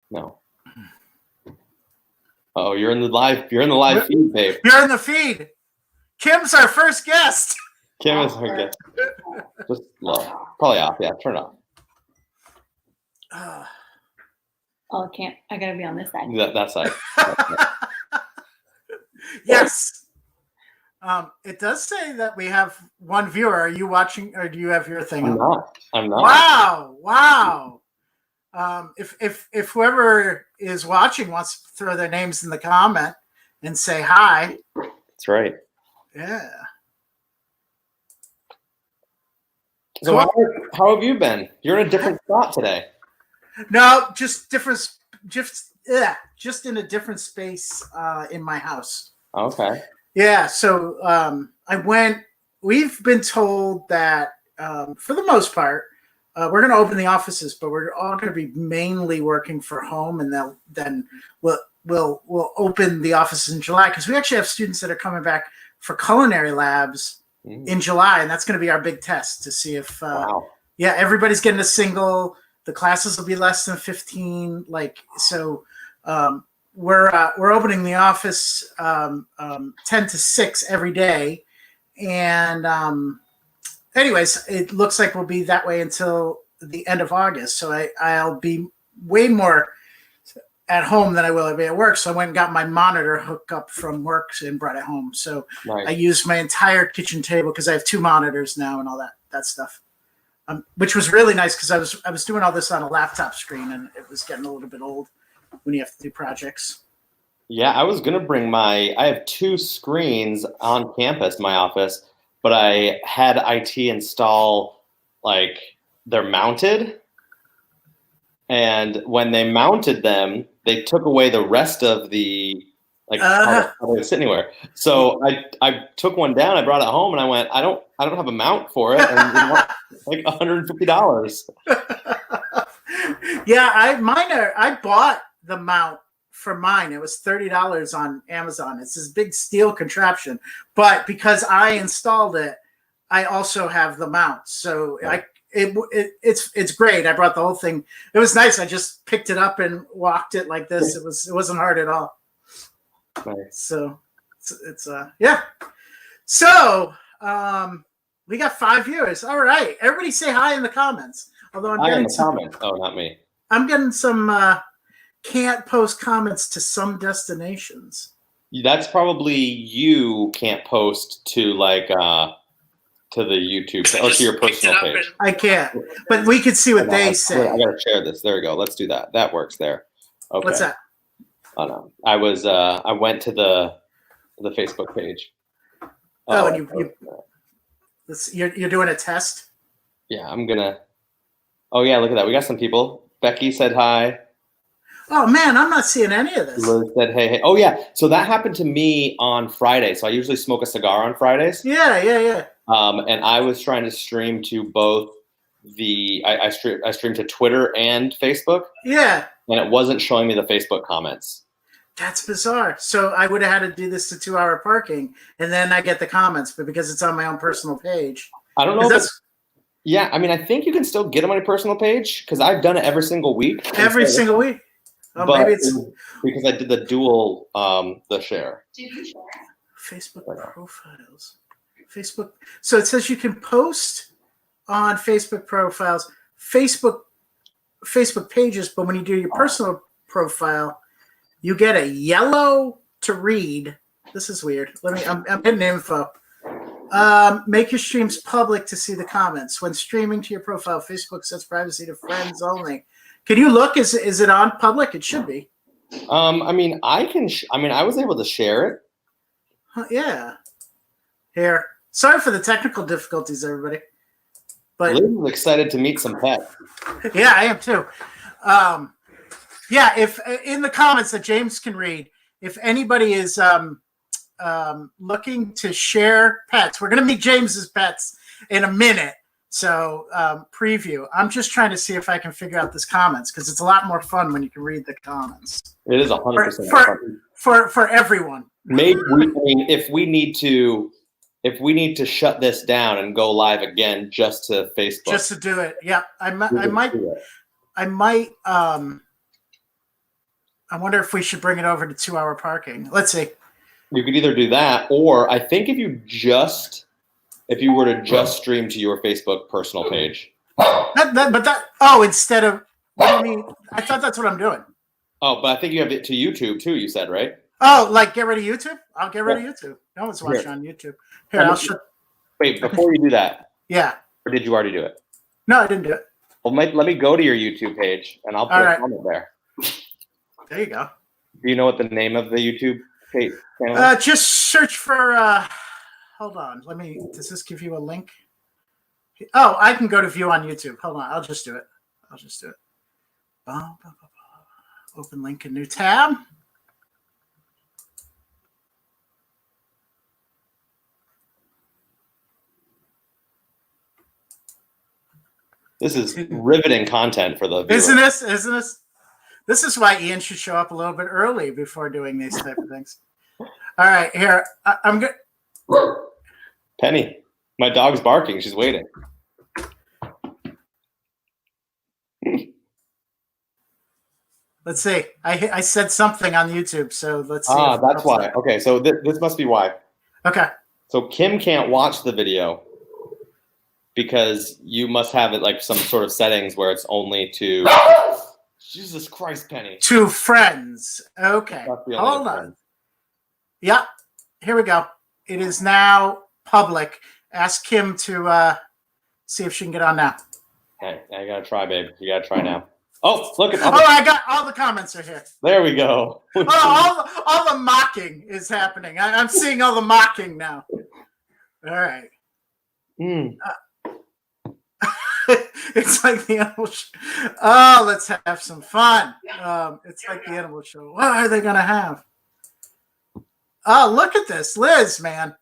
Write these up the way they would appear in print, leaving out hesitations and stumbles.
No. Oh, you're in the live feed, babe. You're in the feed. Kim's our first guest. Kim is her guest. Just low. Probably off. Yeah, turn it off. Oh, I can't. I gotta be on this side. That side. Yes. It does say that we have one viewer. Are you watching, or do you have your thing? I'm not. Wow. If whoever is watching wants to throw their names in the comment and say hi. That's right. Yeah. So how have you been? You're in a different spot today. No, just different. Just in a different space in my house. Okay. Yeah. So we've been told that for the most part, we're going to open the offices, but we're all going to be mainly working from home, and then we'll open the offices in July, because we actually have students that are coming back for culinary labs in July, and that's going to be our big test to see if everybody's getting a single. The classes will be less than 15. We're opening the office 10 to 6 every day, and anyways, it looks like we'll be that way until the end of August. So I'll be way more at home than I will be at work. So I went and got my monitor hooked up from work and brought it home. So nice. I used my entire kitchen table, because I have 2 monitors now and all that stuff, which was really nice, because I was doing all this on a laptop screen, and it was getting a little bit old when you have to do projects. Yeah, I was gonna bring I have 2 screens on campus, my office. But I had IT install, they're mounted. And when they mounted them, they took away the rest of the, how they sit anywhere. So I took one down, I brought it home, and I went, I don't have a mount for it. And $150. Yeah, I bought the mount for mine. It was $30 on Amazon. It's this big steel contraption, but because I installed it, I also have the mount. So it's great. I brought the whole thing. It was nice. I just picked it up and walked it like this. It wasn't hard at all. Nice. So it's yeah. So we got 5 viewers. All right, everybody say hi in the comments. Although I'm getting some comments. Oh, not me. I'm getting some. Can't post comments to some destinations. That's probably you can't post to to the YouTube or to your personal page. I can't, but we could see what they say. I gotta share this. There we go. Let's do that. That works there. Okay. What's that? Oh no, I went to the Facebook page. And you're doing a test. Yeah, I'm gonna. Oh yeah, look at that. We got some people. Becky said hi. Oh man, I'm not seeing any of this. Liz said hey. Oh yeah, so that happened to me on Friday. So I usually smoke a cigar on Fridays. Yeah. And I was trying to stream to both I streamed to Twitter and Facebook. Yeah. And it wasn't showing me the Facebook comments. That's bizarre. So I would have had to do this to 2-hour parking, and then I get the comments, but because it's on my own personal page. I don't know. Yeah, I mean, I think you can still get them on your personal page, because I've done it every single week. Every single week. Oh, but maybe it's because I did the dual the share. Did you share? Facebook profiles. Facebook. So it says you can post on Facebook profiles, Facebook pages, but when you do your personal profile, you get a yellow to read. This is weird. I'm getting info. Make your streams public to see the comments. When streaming to your profile, Facebook sets privacy to friends only. Can you look? Is it on public? It should be. I mean, I was able to share it. Yeah. Here. Sorry for the technical difficulties, everybody. But Liz is excited to meet some pets. Yeah, I am too. Yeah, if in the comments that James can read, if anybody is looking to share pets, we're going to meet James's pets in a minute. So preview. I'm just trying to see if I can figure out this comments, because it's a lot more fun when you can read the comments. It is 100% fun. For everyone. Maybe if we need to shut this down and go live again just to Facebook. Just to do it. Yeah. I might I wonder if we should bring it over to 2-hour parking. Let's see. You could either do that, or I think if you were to just stream to your Facebook personal page. Instead of, what do you mean? I thought that's what I'm doing. Oh, but I think you have it to YouTube too, you said, right? Oh, like get rid of YouTube? I'll get rid of YouTube. No one's watching on YouTube. Here, I'll show. Wait, before you do that. Yeah. Or did you already do it? No, I didn't do it. Well, let me go to your YouTube page, and I'll put a comment there. There you go. Do you know what the name of the YouTube page channel is? Just search for, hold on. Does this give you a link? Oh, I can go to view on YouTube. Hold on. I'll just do it. Open link in new tab. This is riveting content for the viewers. Isn't this? This is why Ian should show up a little bit early before doing these type of things. All right, here. I'm good. Penny, my dog's barking. She's waiting. Let's see. I said something on YouTube, so let's see. That's why. Okay, so this must be why. Okay. So Kim can't watch the video because you must have it like some sort of settings where it's only to... Jesus Christ, Penny. To friends. Okay. Hold on. Yeah. Here we go. It is now public. Ask Kim to see if she can get on now. Hey, I gotta try, babe. You gotta try now. Oh, look at. I got all the comments are here. There we go. all the mocking is happening. I'm seeing all the mocking now. All right. It's like the animal show. Oh, let's have some fun. It's like the animal show. What are they gonna have? Oh, look at this, Liz, man.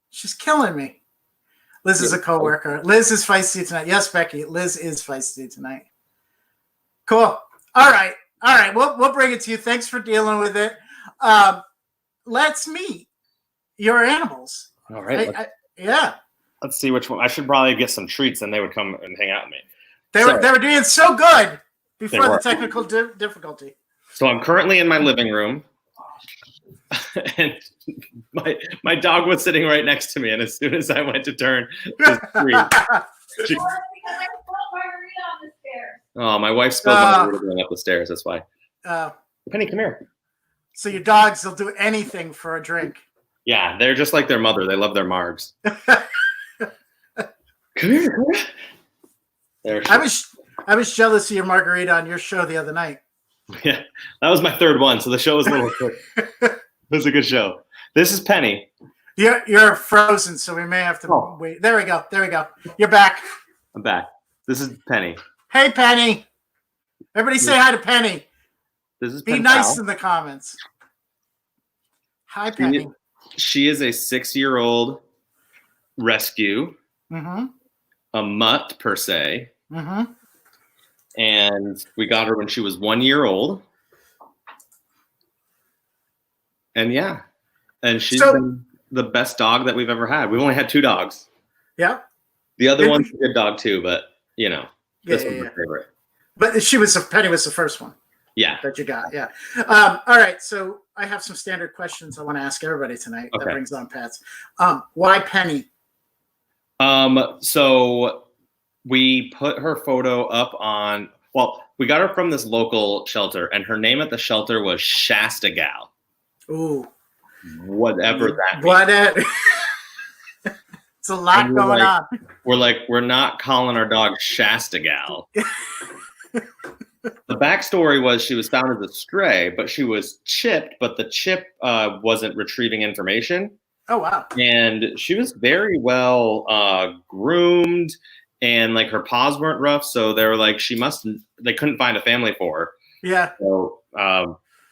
She's killing me. Liz is a coworker. Liz is feisty tonight. Yes, Becky. Liz is feisty tonight. Cool. All right. We'll bring it to you. Thanks for dealing with it. Let's meet your animals. All right. Yeah. Let's see which one. I should probably get some treats, and they would come and hang out with me. They were doing so good before the technical difficulty. So I'm currently in my living room, and my dog was sitting right next to me. And as soon as I went to turn the screen, my wife spilled margarita going up the stairs. That's why. Penny, come here. So your dogs will do anything for a drink. Yeah, they're just like their mother. They love their margs. Come here. There I was jealous of your margarita on your show the other night. Yeah, that was my third one, so the show was a little quick. It was a good show. This is Penny. You're frozen, so we may have to wait. There we go. You're back. I'm back. This is Penny. Hey, Penny. Everybody say hi to Penny. This is Be nice in the comments. Hi, Penny. She is a 6-year-old rescue. Mm-hmm. A mutt, per se. Mm-hmm. And we got her when she was 1 year old. And yeah. And she's been the best dog that we've ever had. We've only had 2 dogs. Yeah. The other one's a good dog too, but this one's my favorite. But Penny was the first one. Yeah. That you got. Yeah. All right. So I have some standard questions I want to ask everybody tonight. Okay. That brings on pets. Why Penny? So we put her photo up on, we got her from this local shelter, and her name at the shelter was Shasta Gal. Ooh. Whatever that means. It's a lot going on. We're not calling our dog Shasta Gal. The backstory was she was found as a stray, but she was chipped, but the chip wasn't retrieving information. Oh, wow. And she was very well groomed, and like her paws weren't rough. So they were like, they couldn't find a family for her. Yeah. So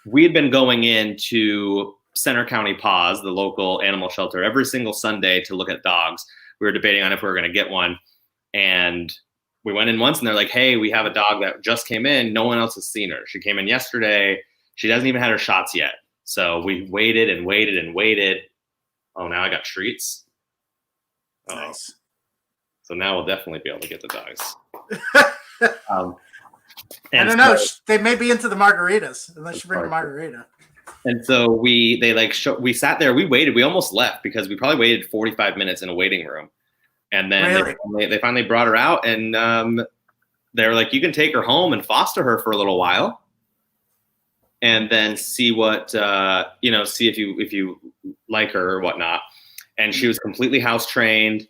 we had been going into Center County Paws, the local animal shelter, every single Sunday to look at dogs. We were debating on if we were going to get one. And we went in once and they're like, hey, we have a dog that just came in. No one else has seen her. She came in yesterday. She hasn't even had her shots yet. So we waited and waited and waited. Oh, now I got treats. Nice. So now we'll definitely be able to get the dogs. I don't know. They may be into the margaritas unless you bring a margarita. And so we sat there. We waited. We almost left because we probably waited 45 minutes in a waiting room. And then they finally brought her out, and they were like, "You can take her home and foster her for a little while, and then see what see if you like her or whatnot." And she was completely house trained,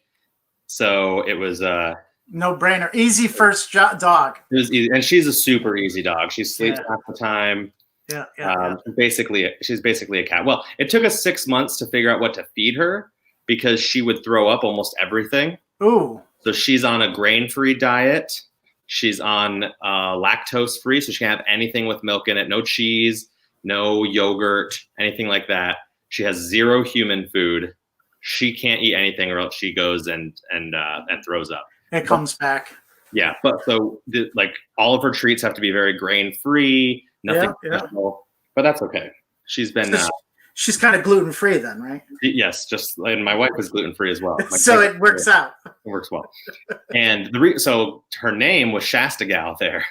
so it was no brainer, easy first dog. It was easy, and she's a super easy dog. She sleeps half the time. Yeah. She's basically a cat. Well, it took us 6 months to figure out what to feed her because she would throw up almost everything. Ooh. So she's on a grain-free diet. She's on lactose-free, so she can have anything with milk in it. No cheese, no yogurt, anything like that. She has 0 human food. She can't eat anything, or else she goes and throws up. It comes back. Yeah, but so all of her treats have to be very grain-free. Nothing special, but that's okay. She's been. She's kind of gluten-free then, right? Yes, and my wife is gluten-free as well. So it works out. It works well. And so her name was Shasta Gal there.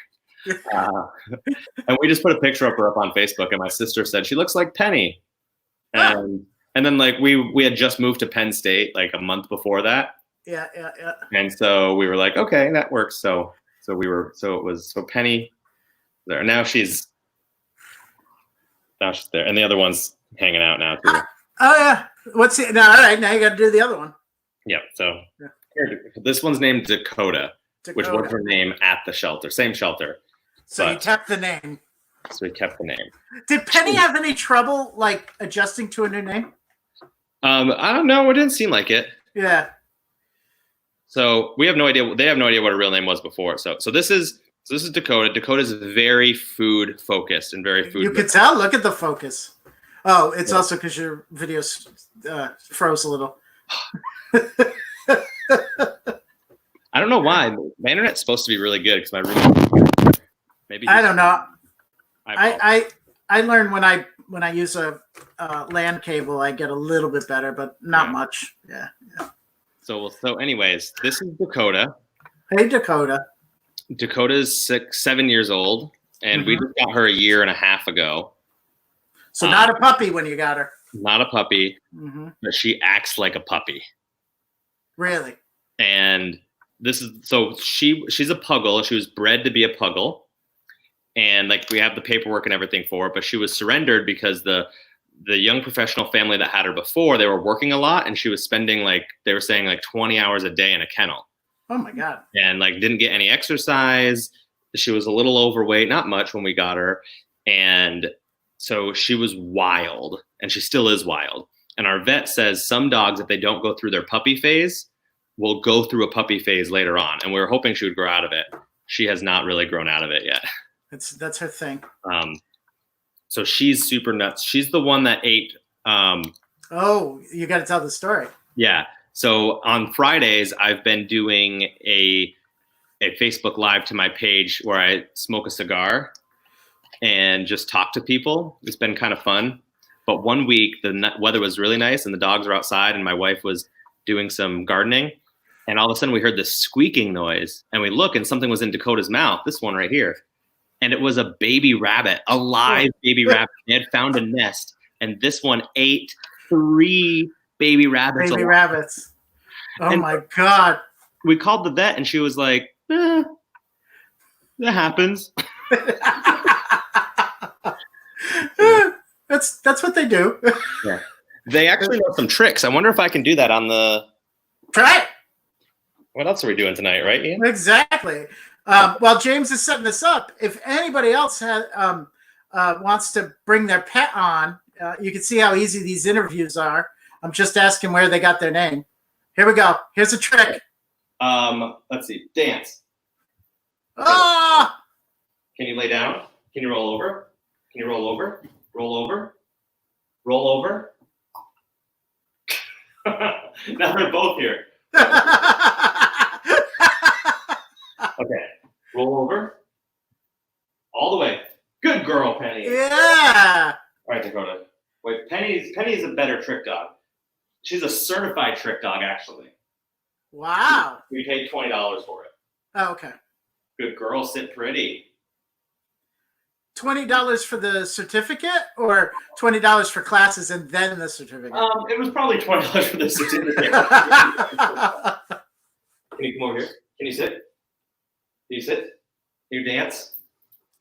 And we just put a picture of her up on Facebook, and my sister said, "She looks like Penny." And then we had just moved to Penn State like a month before that. Yeah. And so we were like, okay, that works. So Penny there. Now she's there. And the other one's hanging out now too. Oh yeah. What's it now? All right, now you got to do the other one. Yeah. So this one's named Dakota, which was her name at the shelter, same shelter. So you kept the name. So we kept the name. Did Penny have any trouble adjusting to a new name? I don't know. It didn't seem like it. Yeah. So we have no idea. They have no idea what her real name was before. So this is Dakota. Dakota's very food focused and very food. You could tell. Look at the focus. Oh, it's also because your videos froze a little. I don't know why. My internet's supposed to be really good because my room. Maybe I don't know. I learned when I use a LAN cable, I get a little bit better, but not much. Yeah. So anyways, this is Dakota. Hey, Dakota. Dakota's 7 years old, and we just got her a year and a half ago. So not a puppy when you got her. Not a puppy, but she acts like a puppy. Really? And she's a puggle. She was bred to be a puggle. And we have the paperwork and everything for her, but she was surrendered because the young professional family that had her before, they were working a lot, and she was spending they were saying 20 hours a day in a kennel. Oh my God. And didn't get any exercise. She was a little overweight, not much when we got her. And so she was wild, and she still is wild. And our vet says some dogs, if they don't go through their puppy phase, will go through a puppy phase later on. And we were hoping she would grow out of it. She has not really grown out of it yet. That's her thing. So she's super nuts. She's the one that ate. Oh, you got to tell the story. Yeah. So on Fridays, I've been doing a Facebook Live to my page where I smoke a cigar and just talk to people. It's been kind of fun. But one week, the weather was really nice, and the dogs were outside, and my wife was doing some gardening. And all of a sudden, we heard this squeaking noise, and we look, and something was in Dakota's mouth, this one right here. And it was a baby rabbit, a live baby rabbit. They had found a nest, and this one ate 3 baby rabbits. Baby rabbits. Oh, my God. We called the vet, and she was like, that happens. That's what they do. Yeah. They actually know some tricks. I wonder if I can do that on the... Try it. What else are we doing tonight, right, Ian? Exactly. While James is setting this up, if anybody else wants to bring their pet on, you can see how easy these interviews are. I'm just asking where they got their name. Here we go. Here's a trick. Let's see. Dance. Ah! Can you lay down? Can you roll over? Can you roll over? Roll over? Roll over? Now they're both here. Okay. Roll over. All the way. Good girl, Penny. Yeah. All right, Dakota. Wait, Penny's a better trick dog. She's a certified trick dog, actually. Wow. We paid $20 for it. Oh, okay. Good girl, sit pretty. $20 for the certificate, or $20 for classes and then the certificate? It was probably $20 for the certificate. Can you come over here? Can you sit? Can you sit? Can you dance?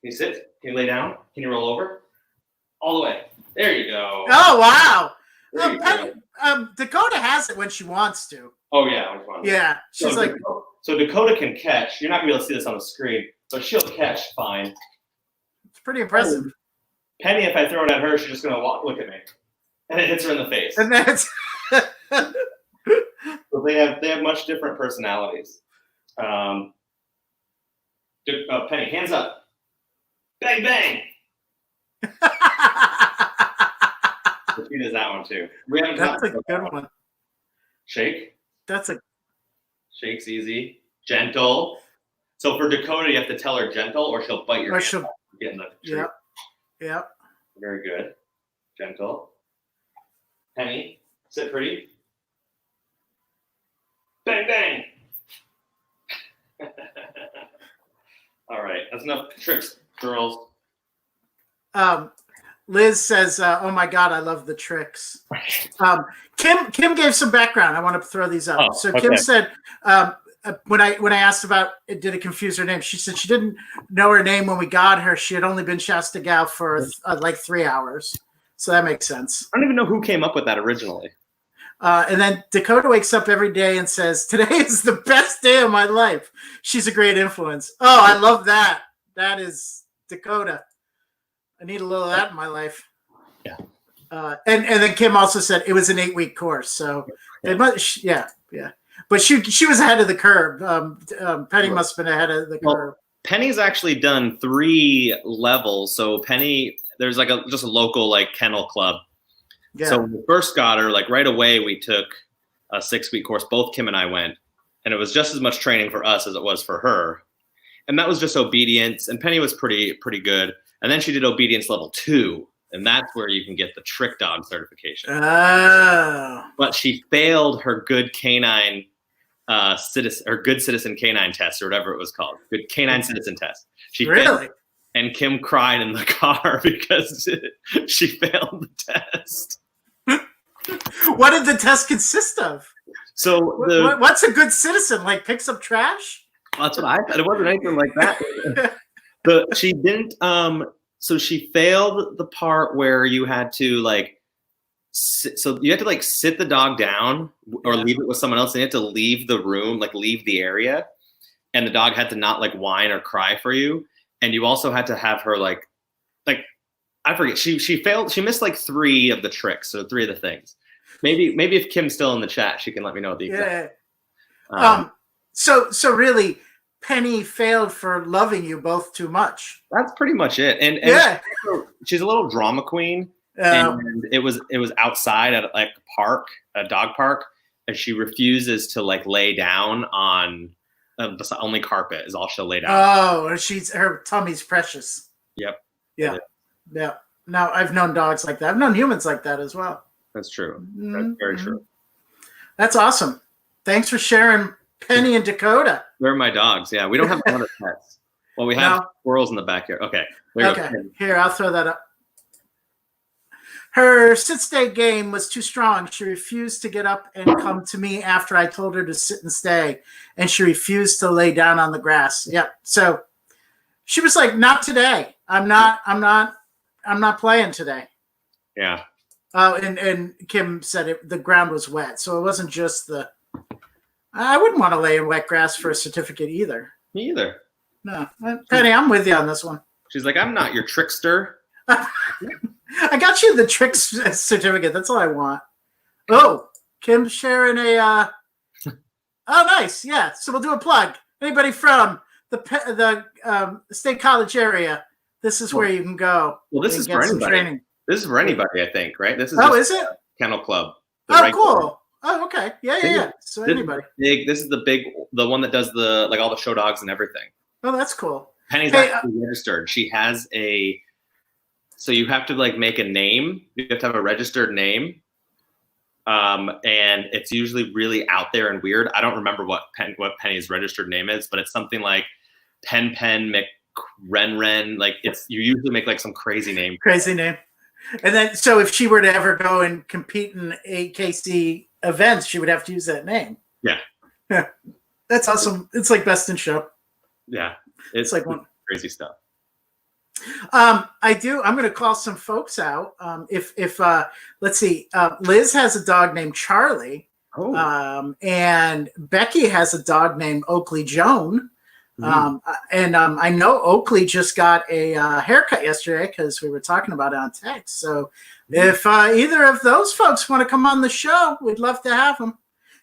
Can you sit? Can you lay down? Can you roll over? All the way. There you go. Oh, wow. There you go. Dakota has it when she wants to. Oh, yeah. Which one? Yeah. She's like, so Dakota can catch. You're not going to be able to see this on the screen, but she'll catch fine. it's pretty impressive. Penny, if I throw it at her, she's just going to look at me. And it hits her in the face. And that's So they have much different personalities. Penny, hands up. Bang, bang. She does that one too. that's a good one. Shake. That's a Shake's easy. Gentle. So for Dakota, you have to tell her gentle, or she'll bite your hand off and get in the treat. Yep. Very good. Gentle. Penny, sit pretty. Bang, bang. All right, that's enough tricks, girls. Liz says, "Oh my God, I love the tricks." Kim gave some background. I want to throw these up. Oh, so Kim said, when I asked about it, did it confuse her name? She said she didn't know her name when we got her. She had only been Shasta Gal for like 3 hours, so that makes sense. I don't even know who came up with that originally. And then Dakota wakes up every day and says, "Today is the best day of my life." She's a great influence. Oh, I love that. That is Dakota. I need a little of that in my life. Yeah. And then Kim also said it was an 8-week course. So it must, yeah. But she was ahead of the curve. Penny must have been ahead of the curve. Penny's actually done 3 levels. So Penny, there's like just a local like kennel club. Yeah. So when we first got her, like right away, we took a 6-week course. Both Kim and I went, and it was just as much training for us as it was for her. And that was just obedience. And Penny was pretty good. And then she did obedience level 2, and that's where you can get the trick dog certification. Oh. But she failed her good canine citizen or good citizen canine test or whatever it was called. Good canine citizen test. She Really? And Kim cried in the car because she failed the test. What did the test consist of? So what's a good citizen? Like picks up trash? That's what I thought. It wasn't anything like that. She didn't. So she failed the part where you had to like. So you had to like sit the dog down or leave it with someone else, and you had to leave the room, like leave the area, and the dog had to not like whine or cry for you, and you also had to have her like I forget. She failed. She missed like 3 of the tricks or 3 of the things. Maybe if Kim's still in the chat, she can let me know the exact. Yeah. So really, Penny failed for loving you both too much. That's pretty much it. And she's a little drama queen. And it was outside at like a dog park, and she refuses to like lay down on the only carpet is all she'll lay down. Oh, her tummy's precious. Yep. Yeah. Now I've known dogs like that. I've known humans like that as well. That's true. That's very true. That's awesome. Thanks for sharing Penny and Dakota. They're my dogs. Yeah, we don't have other pets. Well, we have squirrels in the backyard. Okay. Here, I'll throw that up. Her sit-stay game was too strong. She refused to get up and come to me after I told her to sit and stay, and she refused to lay down on the grass. Yep. So she was like, "Not today. I'm not playing today." Yeah. Oh, and Kim said the ground was wet, so it wasn't just I wouldn't want to lay in wet grass for a certificate either. Me either. No, Penny, I'm with you on this one. She's like, "I'm not your trickster." I got you the tricks certificate. That's all I want. Oh, Kim's sharing a. Oh, nice. Yeah. So we'll do a plug. Anybody from the State College area, this is where you can go. Well, this is for anybody. Training. This is for anybody, I think, right? This is. Is it? Kennel Club. Cool. Oh, okay. Yeah. So anybody. This is the one that does all the show dogs and everything. Oh, that's cool. Penny's actually registered. She has so you have to like make a name. You have to have a registered name. And it's usually really out there and weird. I don't remember what Penny's registered name is, but it's something like Pen Ren. Like you usually make like some crazy name. Crazy name. And then, so if she were to ever go and compete in AKC events, she would have to use that name. Yeah. Yeah. That's awesome. It's like Best in Show. Yeah. It's like one crazy stuff. I'm going to call some folks out. Let's see, Liz has a dog named Charlie. Oh. And Becky has a dog named Oakley Joan. I know Oakley just got a haircut yesterday because we were talking about it on text. So if either of those folks want to come on the show, we'd love to have them.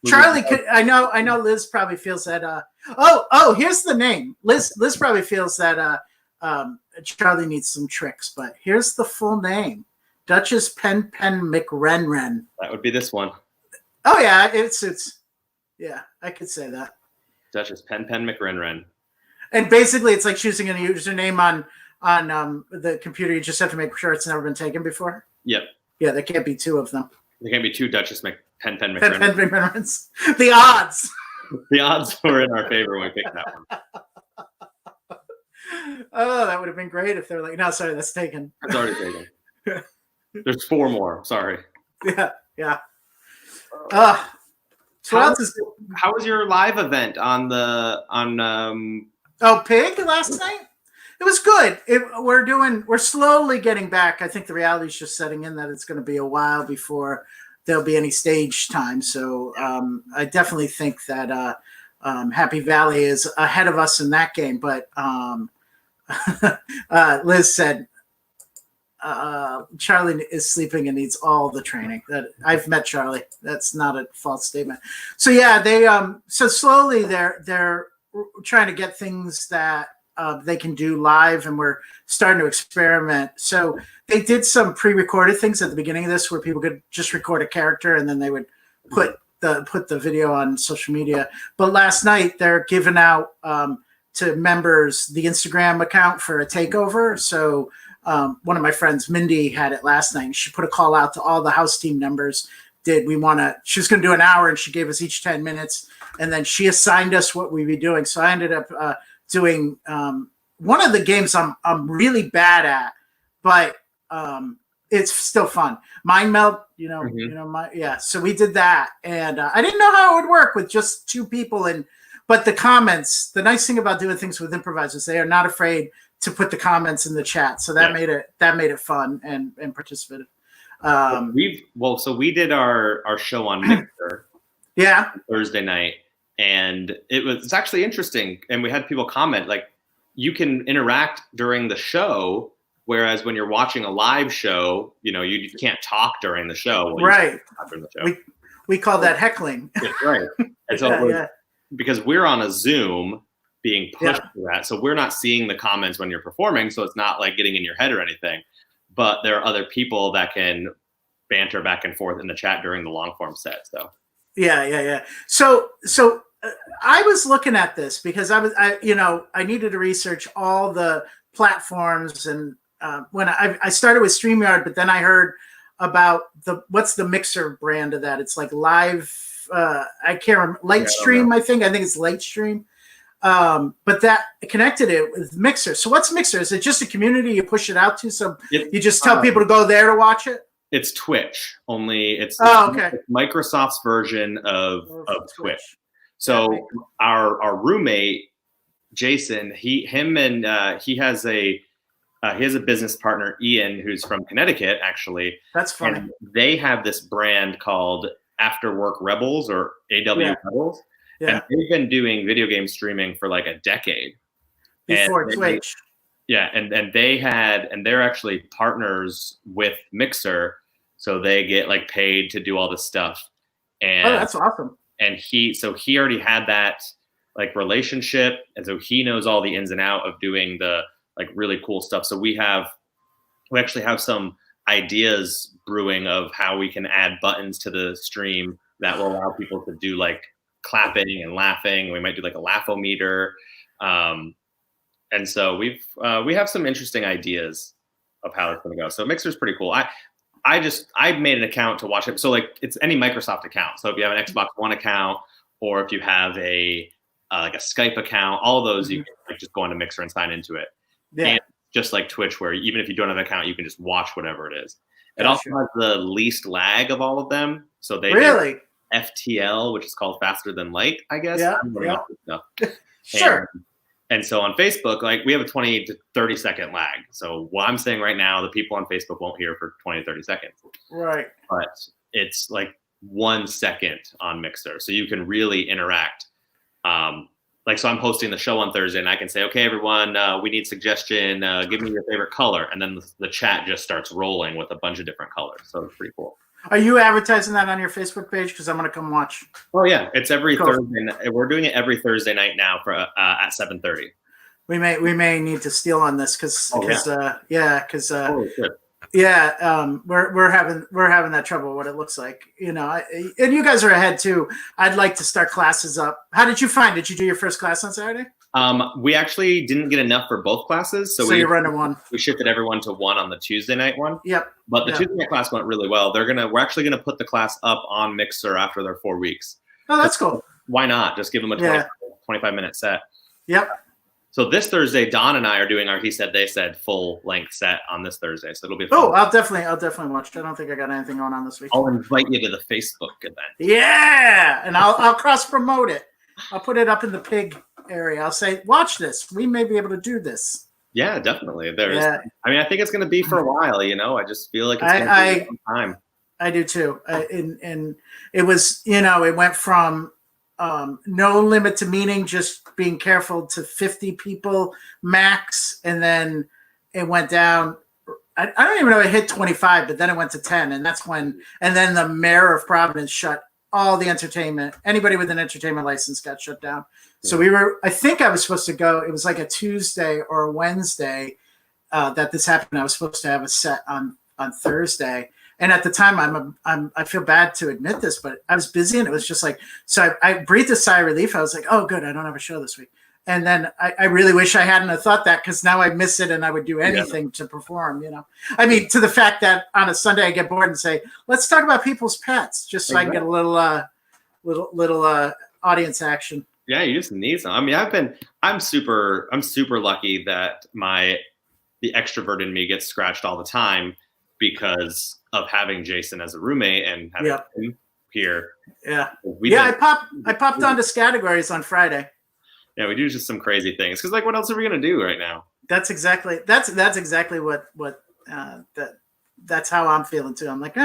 Charlie, I know Liz probably feels that. Here's the name. Liz probably feels that Charlie needs some tricks, but here's the full name: Duchess Pen McRenren. That would be this one. Oh yeah, it's yeah, I could say that. Duchess Pen McRenren. And basically, it's like choosing a username on the computer. You just have to make sure it's never been taken before. Yep. Yeah, there can't be two of them. There can't be two Duchess Pen McRenren. The odds. The odds were in our favor when we picked that one. Oh, that would have been great if they're like, no, sorry, that's taken. It's already taken. There's 4 more. Sorry. Yeah. So how was your live event on Pig last night? It was good. We're slowly getting back. I think the reality is just setting in that it's going to be a while before there'll be any stage time. So I definitely think that Happy Valley is ahead of us in that game. But Liz said Charlie is sleeping and needs all the training. That I've met Charlie. That's not a false statement. So yeah, they so slowly they're trying to get things that they can do live, and we're starting to experiment. So they did some pre-recorded things at the beginning of this where people could just record a character and then they would put the video on social media. But last night they're giving out to members the Instagram account for a takeover. So one of my friends, Mindy, had it last night. She put a call out to all the house team members. She was going to do an hour, and she gave us each 10 minutes. And then she assigned us what we'd be doing. So I ended up doing one of the games I'm really bad at, but it's still fun. Mind Meld, so we did that. And I didn't know how it would work with just 2 people. But the comments, the nice thing about doing things with improvisers, they are not afraid to put the comments in the chat. So that made it fun and participative. So we did our show on Mixer Thursday night, and it's actually interesting. And we had people comment, like, you can interact during the show, whereas when you're watching a live show, you can't talk during the show. Right. During the show. We call that heckling. That's right. And so because we're on a Zoom being pushed to that, so we're not seeing the comments when you're performing, so it's not like getting in your head or anything. But there are other people that can banter back and forth in the chat during the long form set. So yeah. So I was looking at this because I needed to research all the platforms, and when I started with StreamYard, but then I heard about what's the Mixer brand of that? It's like live. I can't remember. Lightstream, I think it's Lightstream. But that connected it with Mixer. So what's Mixer? Is it just a community you push it out to? So you just tell people to go there to watch it? It's Twitch, only it's Microsoft's version of Twitch. So our roommate Jason, he has a business partner, Ian, who's from Connecticut, actually. That's funny. And they have this brand called After Work Rebels, or AW Rebels. Yeah. And they've been doing video game streaming for like a decade. Before Twitch. And they're actually partners with Mixer, so they get like paid to do all this stuff. And that's awesome. And he already had that like relationship, and so he knows all the ins and out of doing the like really cool stuff. So we actually have some ideas brewing of how we can add buttons to the stream that will allow people to do like clapping and laughing. We might do like a laugh-o-meter. And so we have some interesting ideas of how it's going to go. So Mixer's pretty cool. I made an account to watch it. So like it's any Microsoft account. So if you have an Xbox One account, or if you have a like a Skype account, all of those, you can like just go onto Mixer and sign into it. Yeah. And just like Twitch, where even if you don't have an account, you can just watch whatever it is. It Gotcha. also has the least lag of all of them. So they Really? do FTL, which is called faster than light, I guess. Yeah, I'm learning all this stuff. Sure. And so on Facebook, like we have a 20 to 30 second lag. So what I'm saying right now, the people on Facebook won't hear for 20 to 30 seconds. Right. But it's like 1 second on Mixer. So you can really interact. So I'm hosting the show on Thursday and I can say, okay, everyone, we need suggestion. Give me your favorite color. And then the chat just starts rolling with a bunch of different colors. So it's pretty cool. Are you advertising that on your Facebook page? Because I'm going to come watch. Oh yeah, it's every Cool. Thursday. We're doing it every Thursday night now for at 7:30. We may need to steal on this because we're having that trouble. What it looks like, and you guys are ahead too. I'd like to start classes up. How did you find? Did you do your first class on Saturday? We actually didn't get enough for both classes, so you're running one. We shifted everyone to one on the Tuesday night one. Yep. But the Tuesday night class went really well. We're actually gonna put the class up on Mixer after their 4 weeks. Oh, that's cool. Why not? Just give them a 25-minute set. Yep. So this Thursday, Don and I are doing our He Said, They Said full-length set on this Thursday. So it'll be fun. Oh, I'll definitely watch it. I don't think I got anything going on this week. I'll invite you to the Facebook event. Yeah, and I'll cross-promote it. I'll put it up in the pig area. I'll say, watch this. We may be able to do this. Yeah, definitely. I think it's going to be for a while, I just feel like it's going to be some time. I do too. And it was, it went from no limit to meeting, just being careful, to 50 people max. And then it went down. I don't even know it hit 25, but then it went to 10. And then the mayor of Providence shut all the entertainment. Anybody with an entertainment license got shut down. So I think I was supposed to go. It was like a Tuesday or a Wednesday that this happened. I was supposed to have a set on Thursday. And at the time, I feel bad to admit this, but I was busy and it was just like, so I breathed a sigh of relief. I was like, oh, good, I don't have a show this week. And then I really wish I hadn't have thought that, because now I miss it and I would do anything to perform, I mean, to the fact that on a Sunday I get bored and say, let's talk about people's pets, just so I can get a little audience action. Yeah, you just need some. I mean, I'm super lucky that the extrovert in me gets scratched all the time because of having Jason as a roommate and having him here. Yeah. I popped onto Categories on Friday. Yeah, we do just some crazy things because, what else are we gonna do right now? That's exactly what that's how I'm feeling too. I'm like,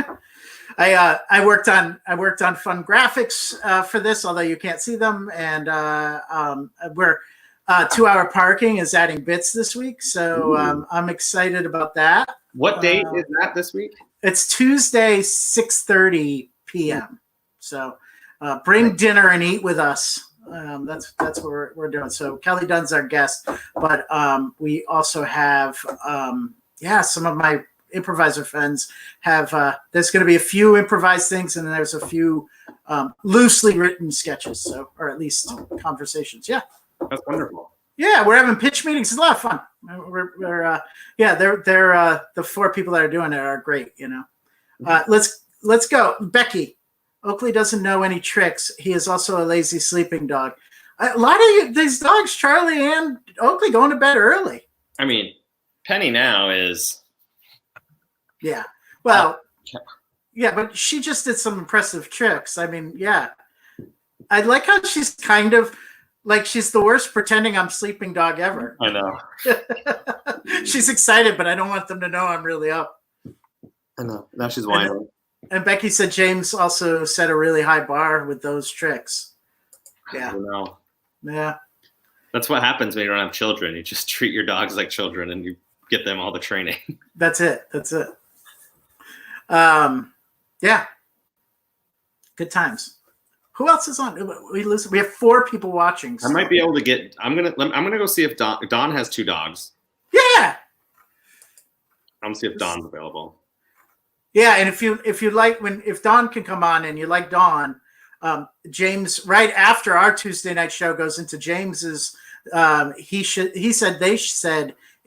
I worked on fun graphics for this, although you can't see them, and we're 2 Hour Parking is adding bits this week, so I'm excited about that. What date is that this week? It's Tuesday, 6:30 p.m. So bring dinner and eat with us. That's what we're doing. So Kelly Dunn's our guest, but we also have some of my improviser friends have. There's going to be a few improvised things, and then there's a few loosely written sketches, or at least conversations. Yeah, that's wonderful. Yeah, we're having pitch meetings. It's a lot of fun. They're the 4 people that are doing it are great. Let's go, Becky. Oakley doesn't know any tricks. He is also a lazy sleeping dog. A lot of these dogs, Charlie and Oakley, going to bed early. I mean, Penny now is. Yeah. Well, yeah, but she just did some impressive tricks. I mean, yeah. I like how she's kind of like she's the worst pretending I'm sleeping dog ever. I know. She's excited, but I don't want them to know I'm really up. I know. Now she's whining. And Becky said James also set a really high bar with those tricks. Yeah. I know. Yeah. That's what happens when you don't have children. You just treat your dogs like children and you get them all the training. That's it. Yeah. Good times. Who else is on? We have 4 people watching. So. I might be able to get. I'm gonna go see if Don has 2 dogs. Yeah. I'm gonna see if Don's available. Yeah, and if you like if Don can come on and you like Don, James right after our Tuesday night show goes into James's. He said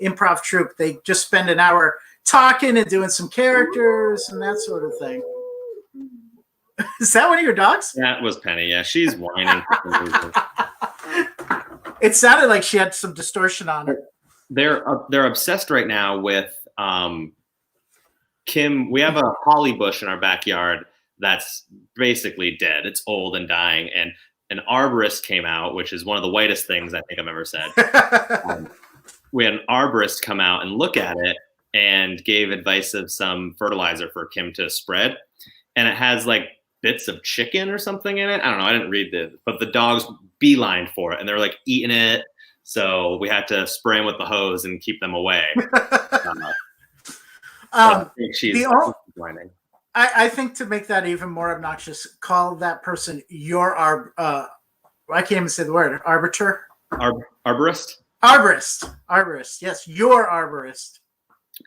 improv troupe. They just spend an hour talking and doing some characters and that sort of thing. Is that one of your dogs? That was Penny. Yeah, she's whining. It sounded like she had some distortion on her. they're obsessed right now with Kim. We have a holly bush in our backyard that's basically dead. It's old and dying, and an arborist came out, which is one of the whitest things I think I've ever said. We had an arborist come out and look at it and gave advice of some fertilizer for Kim to spread. And it has like bits of chicken or something in it. I don't know. I didn't read it, but the dogs beeline for it and they're like eating it. So we had to spray them with the hose and keep them away. I think she's whining. I think to make that even more obnoxious, call that person your I can't even say the word. Arbiter? Arborist? Arborist. Yes, your arborist.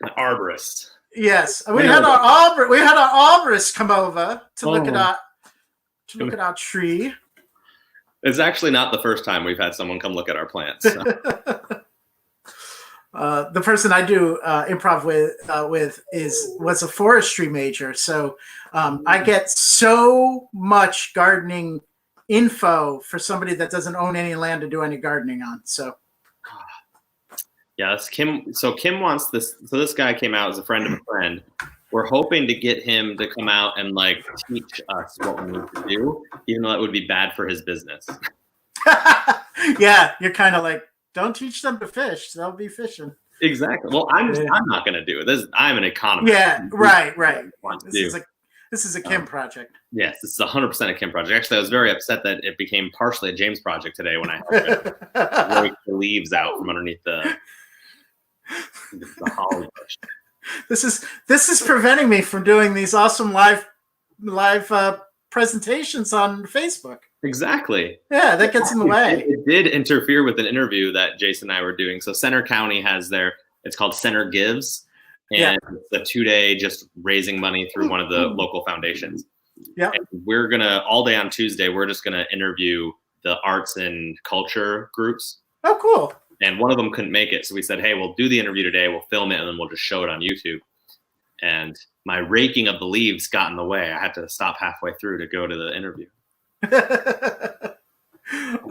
An arborist. Yes, we had our arborist come over to look at our tree. It's actually not the first time we've had someone come look at our plants. So. The person I do improv with was a forestry major, so I get so much gardening info for somebody that doesn't own any land to do any gardening on. So. Yes, Kim. So Kim wants this. So this guy came out as a friend of a friend. We're hoping to get him to come out and like teach us what we need to do, even though that would be bad for his business. Yeah, you're kind of like, don't teach them to fish; they'll be fishing. Exactly. Well, I'm not going to do it. I'm an economist. Yeah, right. This is a Kim project. Yes, this is 100% a Kim project. Actually, I was very upset that it became partially a James project today when I helped him rake the leaves out from underneath the holly bush. This is preventing me from doing these awesome live presentations on Facebook. Exactly. Yeah, that gets in the way. It did interfere with an interview that Jason and I were doing. So Center County has it's called Center Gives, and it's a 2-day just raising money through one of the local foundations. Yeah. And we're gonna all day on Tuesday. We're just gonna interview the arts and culture groups. Oh, cool. And one of them couldn't make it. So we said, hey, we'll do the interview today. We'll film it and then we'll just show it on YouTube. And my raking of the leaves got in the way. I had to stop halfway through to go to the interview.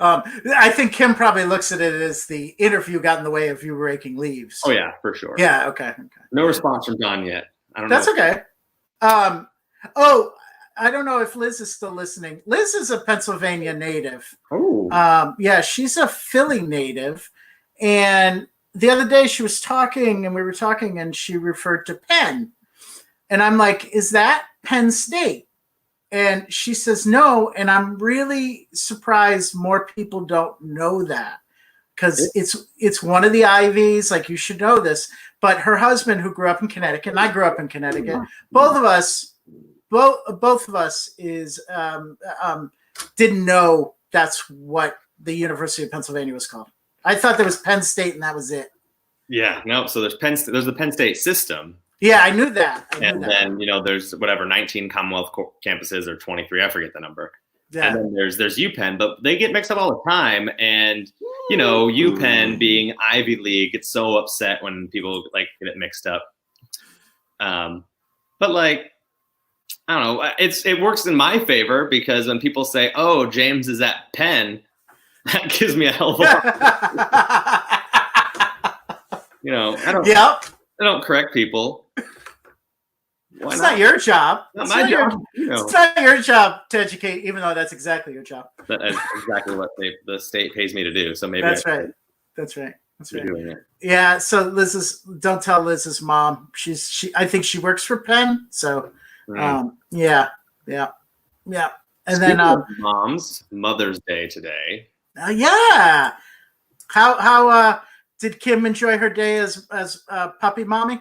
I think Kim probably looks at it as the interview got in the way of you raking leaves. Oh, yeah, for sure. Yeah, okay. No response from Don yet. I don't know. That's okay. I don't know if Liz is still listening. Liz is a Pennsylvania native. Oh. Yeah, she's a Philly native. And the other day we were talking and she referred to Penn. And I'm like, is that Penn State? And she says no. And I'm really surprised more people don't know that because it's one of the Ivies. Like, you should know this. But her husband, who grew up in Connecticut, and I grew up in Connecticut, both of us didn't know that's what the University of Pennsylvania was called. I thought there was Penn State and that was it. Yeah, no. So there's the Penn State system. Yeah, I knew that. Then there's 19 Commonwealth campuses or 23. I forget the number. Yeah. And then there's UPenn, but they get mixed up all the time. And UPenn being Ivy League gets so upset when people like get it mixed up. But like, I don't know. It works in my favor because when people say, "Oh, James is at Penn," that gives me a hell of a lot. I don't correct people. It's not your job. Not my job. It's not your job to educate, even though that's exactly your job. That is exactly what the state pays me to do. So maybe That's right. Doing it. Yeah. So don't tell Liz's mom. I think she works for Penn. So, yeah. And then Mom's Mother's Day today. Yeah. How did Kim enjoy her day as puppy mommy?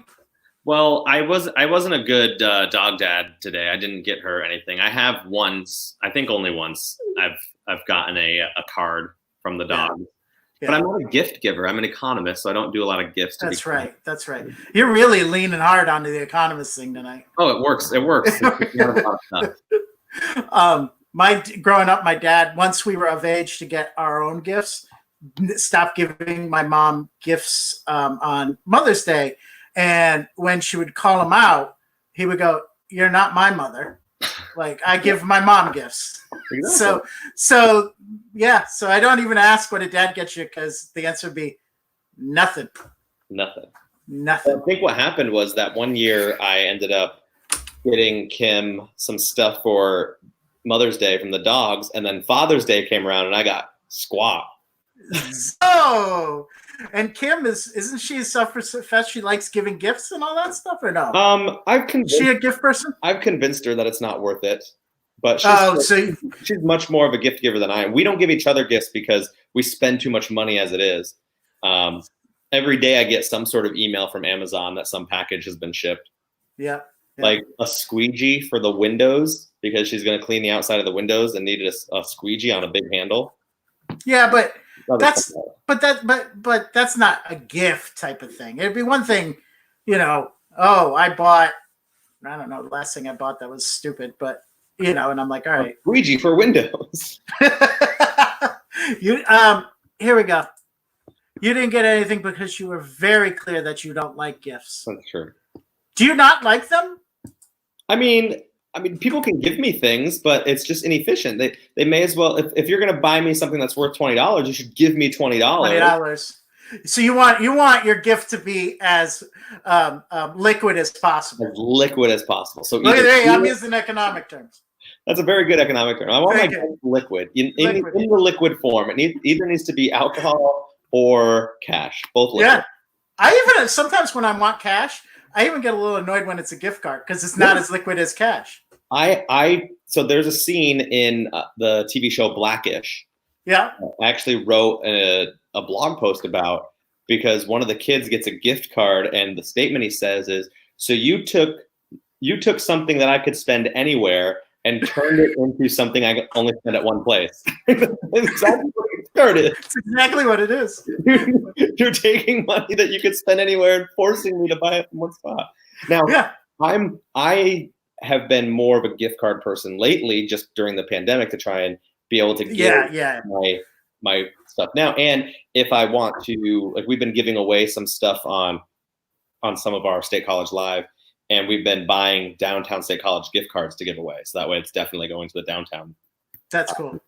Well, I wasn't a good dog dad today. I didn't get her anything. I have once, I think only once, I've gotten a card from the dog. Yeah. But I'm not a gift giver. I'm an economist, so I don't do a lot of gifts. That's right. You're really leaning hard onto the economist thing tonight. Oh, it works. Growing up, my dad, once we were of age to get our own gifts, stopped giving my mom gifts on Mother's Day. And when she would call him out, he would go, "You're not my mother. Like, I give my mom gifts." Exactly. So I don't even ask what a dad gets you because the answer would be nothing. Nothing. Nothing. I think what happened was that one year I ended up getting Kim some stuff for Mother's Day from the dogs, and then Father's Day came around and I got squat. Oh, and Kim isn't she self-professed? She likes giving gifts and all that stuff, or no? Is she a gift person? I've convinced her that it's not worth it, but she's much more of a gift giver than I am. We don't give each other gifts because we spend too much money as it is. Every day I get some sort of email from Amazon that some package has been shipped. Yeah. Like a squeegee for the windows because she's going to clean the outside of the windows and needed a squeegee on a big handle. Yeah, but that's not a gift type of thing. It'd be one thing, I bought, I don't know, the last thing I bought that was stupid, but and I'm like, all right. Squeegee for windows. Here we go. You didn't get anything because you were very clear that you don't like gifts. That's true. Do you not like them? I mean, people can give me things, but it's just inefficient. They may as well, if you're going to buy me something that's worth $20, you should give me $20. $20. So you want your gift to be as liquid as possible. As liquid as possible. So look at that. I'm using economic terms. That's a very good economic term. I want my gift liquid. In the liquid form. It either needs to be alcohol or cash. Both liquid. Yeah. I even sometimes when I want cash, I even get a little annoyed when it's a gift card because it's not as liquid as cash. So there's a scene in the TV show Blackish. Yeah. I actually wrote a blog post about because one of the kids gets a gift card and the statement he says is, so you took something that I could spend anywhere and turned it into something I could only spend at one place. That's exactly what it started. It's exactly what it is. You're taking money that you could spend anywhere and forcing me to buy it from one spot. Now, yeah. I have been more of a gift card person lately, just during the pandemic, to try and be able to get my stuff now. And if I want to, like, we've been giving away some stuff on some of our State College Live, and we've been buying downtown State College gift cards to give away. So that way, it's definitely going to the downtown. That's cool.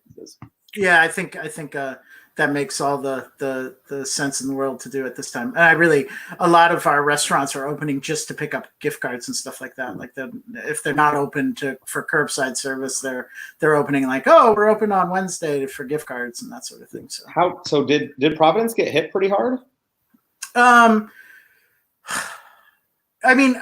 Yeah, I think that makes all the sense in the world to do at this time. And a lot of our restaurants are opening just to pick up gift cards and stuff like that. Like if they're not open for curbside service, they're opening like, oh, we're open on Wednesday for gift cards and that sort of thing. So did Providence get hit pretty hard? I mean,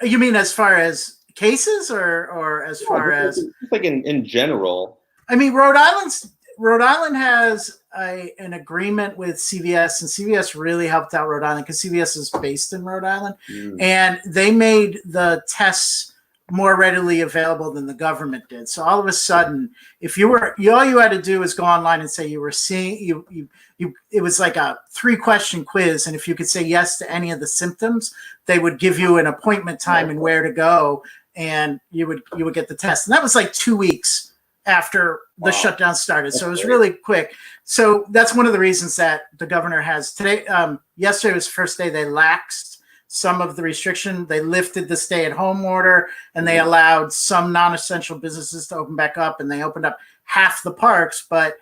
you mean as far as cases or as far as like in general? I mean, Rhode Island has an agreement with CVS, and CVS really helped out Rhode Island because CVS is based in Rhode Island, and they made the tests more readily available than the government did. So all of a sudden, if all you had to do was go online and say you were seeing it was like a 3-question quiz, and if you could say yes to any of the symptoms, they would give you an appointment time and where to go, and you would get the test. And that was like 2 weeks after the shutdown started. So it was really quick. So that's one of the reasons that the governor has today. Yesterday was the first day they laxed some of the restriction. They lifted the stay-at-home order, and they allowed some non-essential businesses to open back up, and they opened up half the parks. But,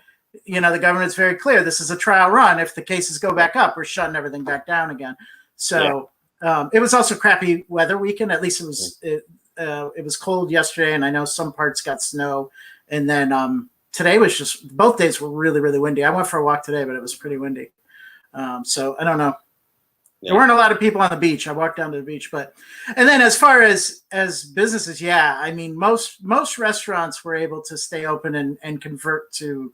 the government's very clear. This is a trial run. If the cases go back up, we're shutting everything back down again. So it was also crappy weather weekend. At least it was cold yesterday, and I know some parts got snow. And then today was both days were really, really windy. I went for a walk today, but it was pretty windy. So I don't know. Yeah. There weren't a lot of people on the beach. I walked down to the beach, and then as far as businesses, I mean, most restaurants were able to stay open and convert to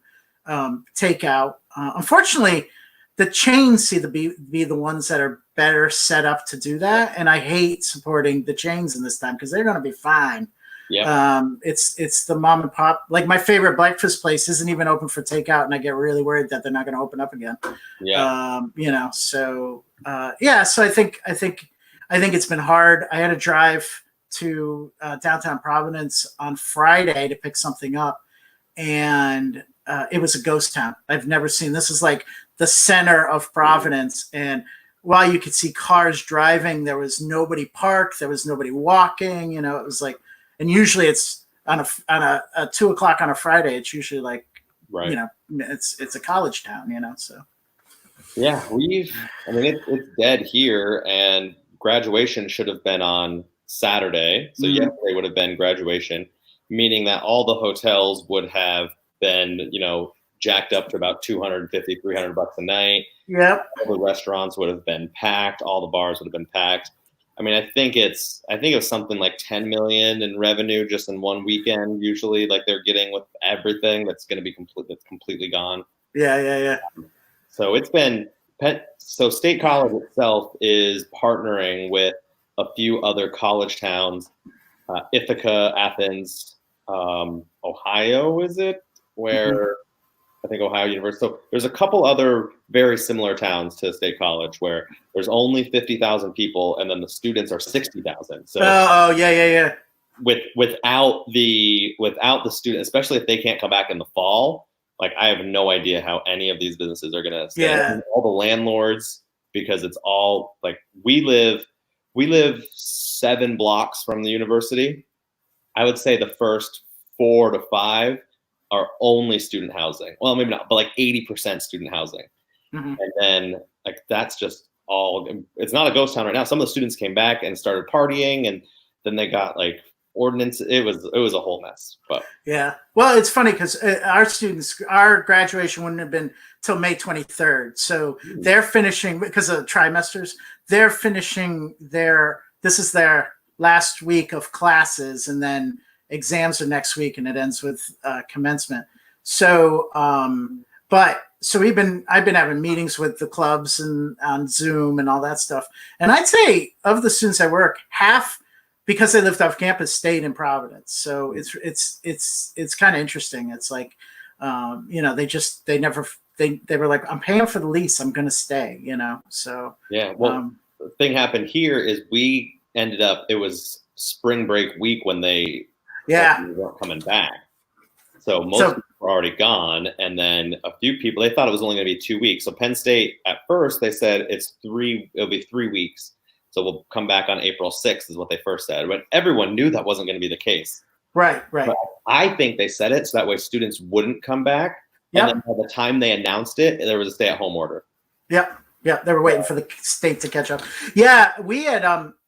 takeout. Unfortunately, the chains seem to be the ones that are better set up to do that. And I hate supporting the chains in this time because they're going to be fine. Yeah. It's the mom and pop. Like my favorite breakfast place isn't even open for takeout, and I get really worried that they're not going to open up again. Yeah. So I think it's been hard. I had to drive to downtown Providence on Friday to pick something up, and it was a ghost town. I've never seen. This is like the center of Providence, and while you could see cars driving, there was nobody parked. There was nobody walking. It was like. And usually it's on a 2:00 on a Friday. It's usually like, it's a college town, so. Yeah, I mean, it's dead here, and graduation should have been on Saturday. So Mm. yesterday would have been graduation, meaning that all the hotels would have been, jacked up to about 250, $300 a night. Yep. All the restaurants would have been packed. All the bars would have been packed. I mean, I think it's something like 10 million in revenue just in one weekend. Usually, like they're getting with everything that's going to be completely gone. Yeah, yeah, yeah. So it's been so State College itself is partnering with a few other college towns, Ithaca, Athens, Ohio, is it? Where I think Ohio University. So there's a couple other very similar towns to State College where there's only 50,000 people, and then the students are 60,000. So Oh, yeah, yeah, yeah. without the student, especially if they can't come back in the fall, like I have no idea how any of these businesses are going to stay. Yeah. All the landlords, because it's all like we live 7 blocks from the university. I would say the first 4 to 5 are only student housing. Well, maybe not, but like 80% student housing. Mhm. And then like that's just all. It's not a ghost town right now. Some of the students came back and started partying, and then they got like ordinance. It was a whole mess. But Yeah. Well, it's funny because our graduation wouldn't have been till May 23rd. So they're finishing because of trimesters. They're finishing this is their last week of classes, and then exams are next week, and it ends with commencement. So, so I've been having meetings with the clubs and on Zoom and all that stuff. And I'd say of the students at work, half, because they lived off campus, stayed in Providence. So it's kind of interesting. It's like, they were like, I'm paying for the lease, I'm going to stay, So yeah, well, the thing happened here is it was spring break week when they weren't coming back. So most people were already gone, and then a few people, they thought it was only going to be 2 weeks. So Penn State, at first, they said it'll be 3 weeks. So we'll come back on April 6th is what they first said. But everyone knew that wasn't going to be the case. Right. But I think they said it so that way students wouldn't come back. Yep. And then by the time they announced it, there was a stay-at-home order. Yep. Yeah, they were waiting for the state to catch up. Yeah,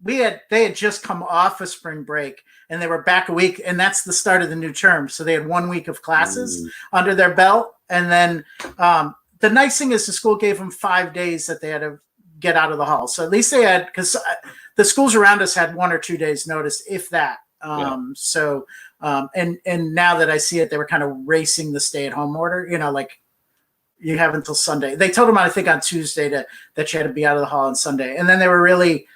they had just come off of spring break, and they were back a week, and that's the start of the new term. So they had 1 week of classes under their belt, and then the nice thing is the school gave them 5 days that they had to get out of the hall. So at least they had, because the schools around us had 1 or 2 days notice, if that. So and now that I see it, they were kind of racing the stay-at-home order. Like, you have until Sunday. They told them, I think, on Tuesday that you had to be out of the hall on Sunday. And then they were really,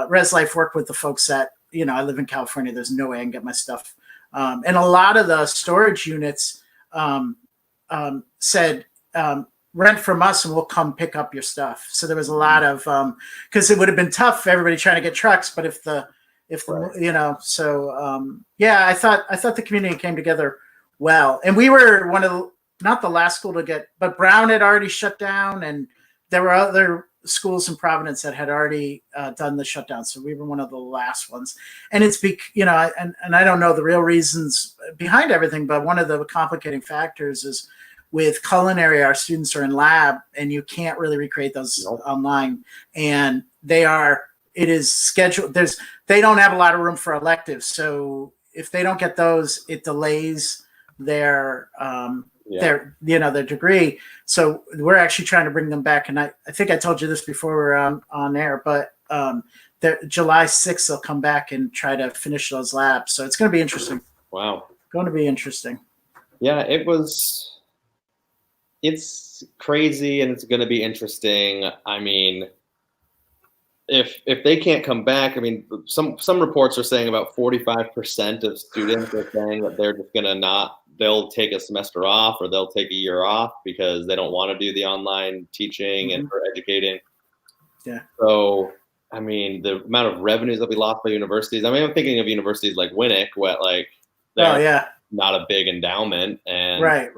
Res Life worked with the folks that, I live in California. There's no way I can get my stuff. And a lot of the storage units said, rent from us and we'll come pick up your stuff. So there was a lot of, because it would have been tough for everybody trying to get trucks. But I thought the community came together well. And we were not the last school to get, but Brown had already shut down, and there were other schools in Providence that had already done the shutdown. So we were one of the last ones. And it's and I don't know the real reasons behind everything, but one of the complicating factors is with culinary, our students are in lab, and you can't really recreate those online. And it is scheduled. They don't have a lot of room for electives. So if they don't get those, it delays their degree. So we're actually trying to bring them back. And I think I told you this before we were on air, but July 6th, they'll come back and try to finish those labs. So it's going to be interesting. Wow. Going to be interesting. Yeah, it's crazy, and it's going to be interesting. I mean, if they can't come back, I mean, some reports are saying about 45% of students are saying that they're just going to they'll take a semester off, or they'll take a year off because they don't want to do the online teaching and for educating. Yeah. So, I mean, the amount of revenues that we lost by universities. I mean, I'm thinking of universities like Winnick, where they're not a big endowment, and right.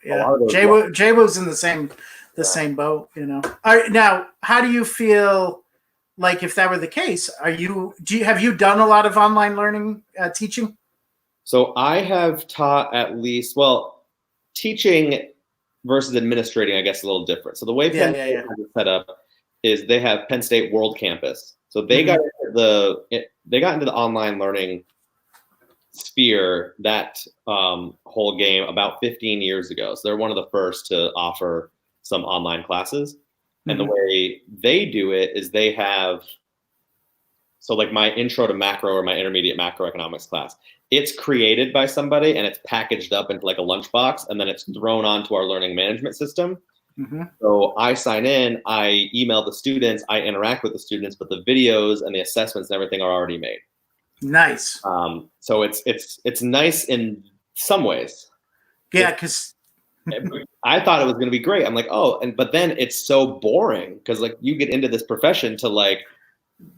Yeah. Jay was in the same boat, All right, now, how do you feel like if that were the case? Have you done a lot of online learning teaching? So I have taught teaching versus administrating, I guess, a little different. So the way Penn State has it set up is they have Penn State World Campus. So they got into the online learning sphere, that whole game, about 15 years ago. So they're one of the first to offer some online classes. And the way they do it is they have, so like my intro to macro or my intermediate macroeconomics class, it's created by somebody and it's packaged up into like a lunchbox, and then it's thrown onto our learning management system. So I sign in, I email the students, I interact with the students, but the videos and the assessments and everything are already made. Nice. So it's nice in some ways. Yeah, because I thought it was going to be great. I'm like, but then it's so boring because like you get into this profession to like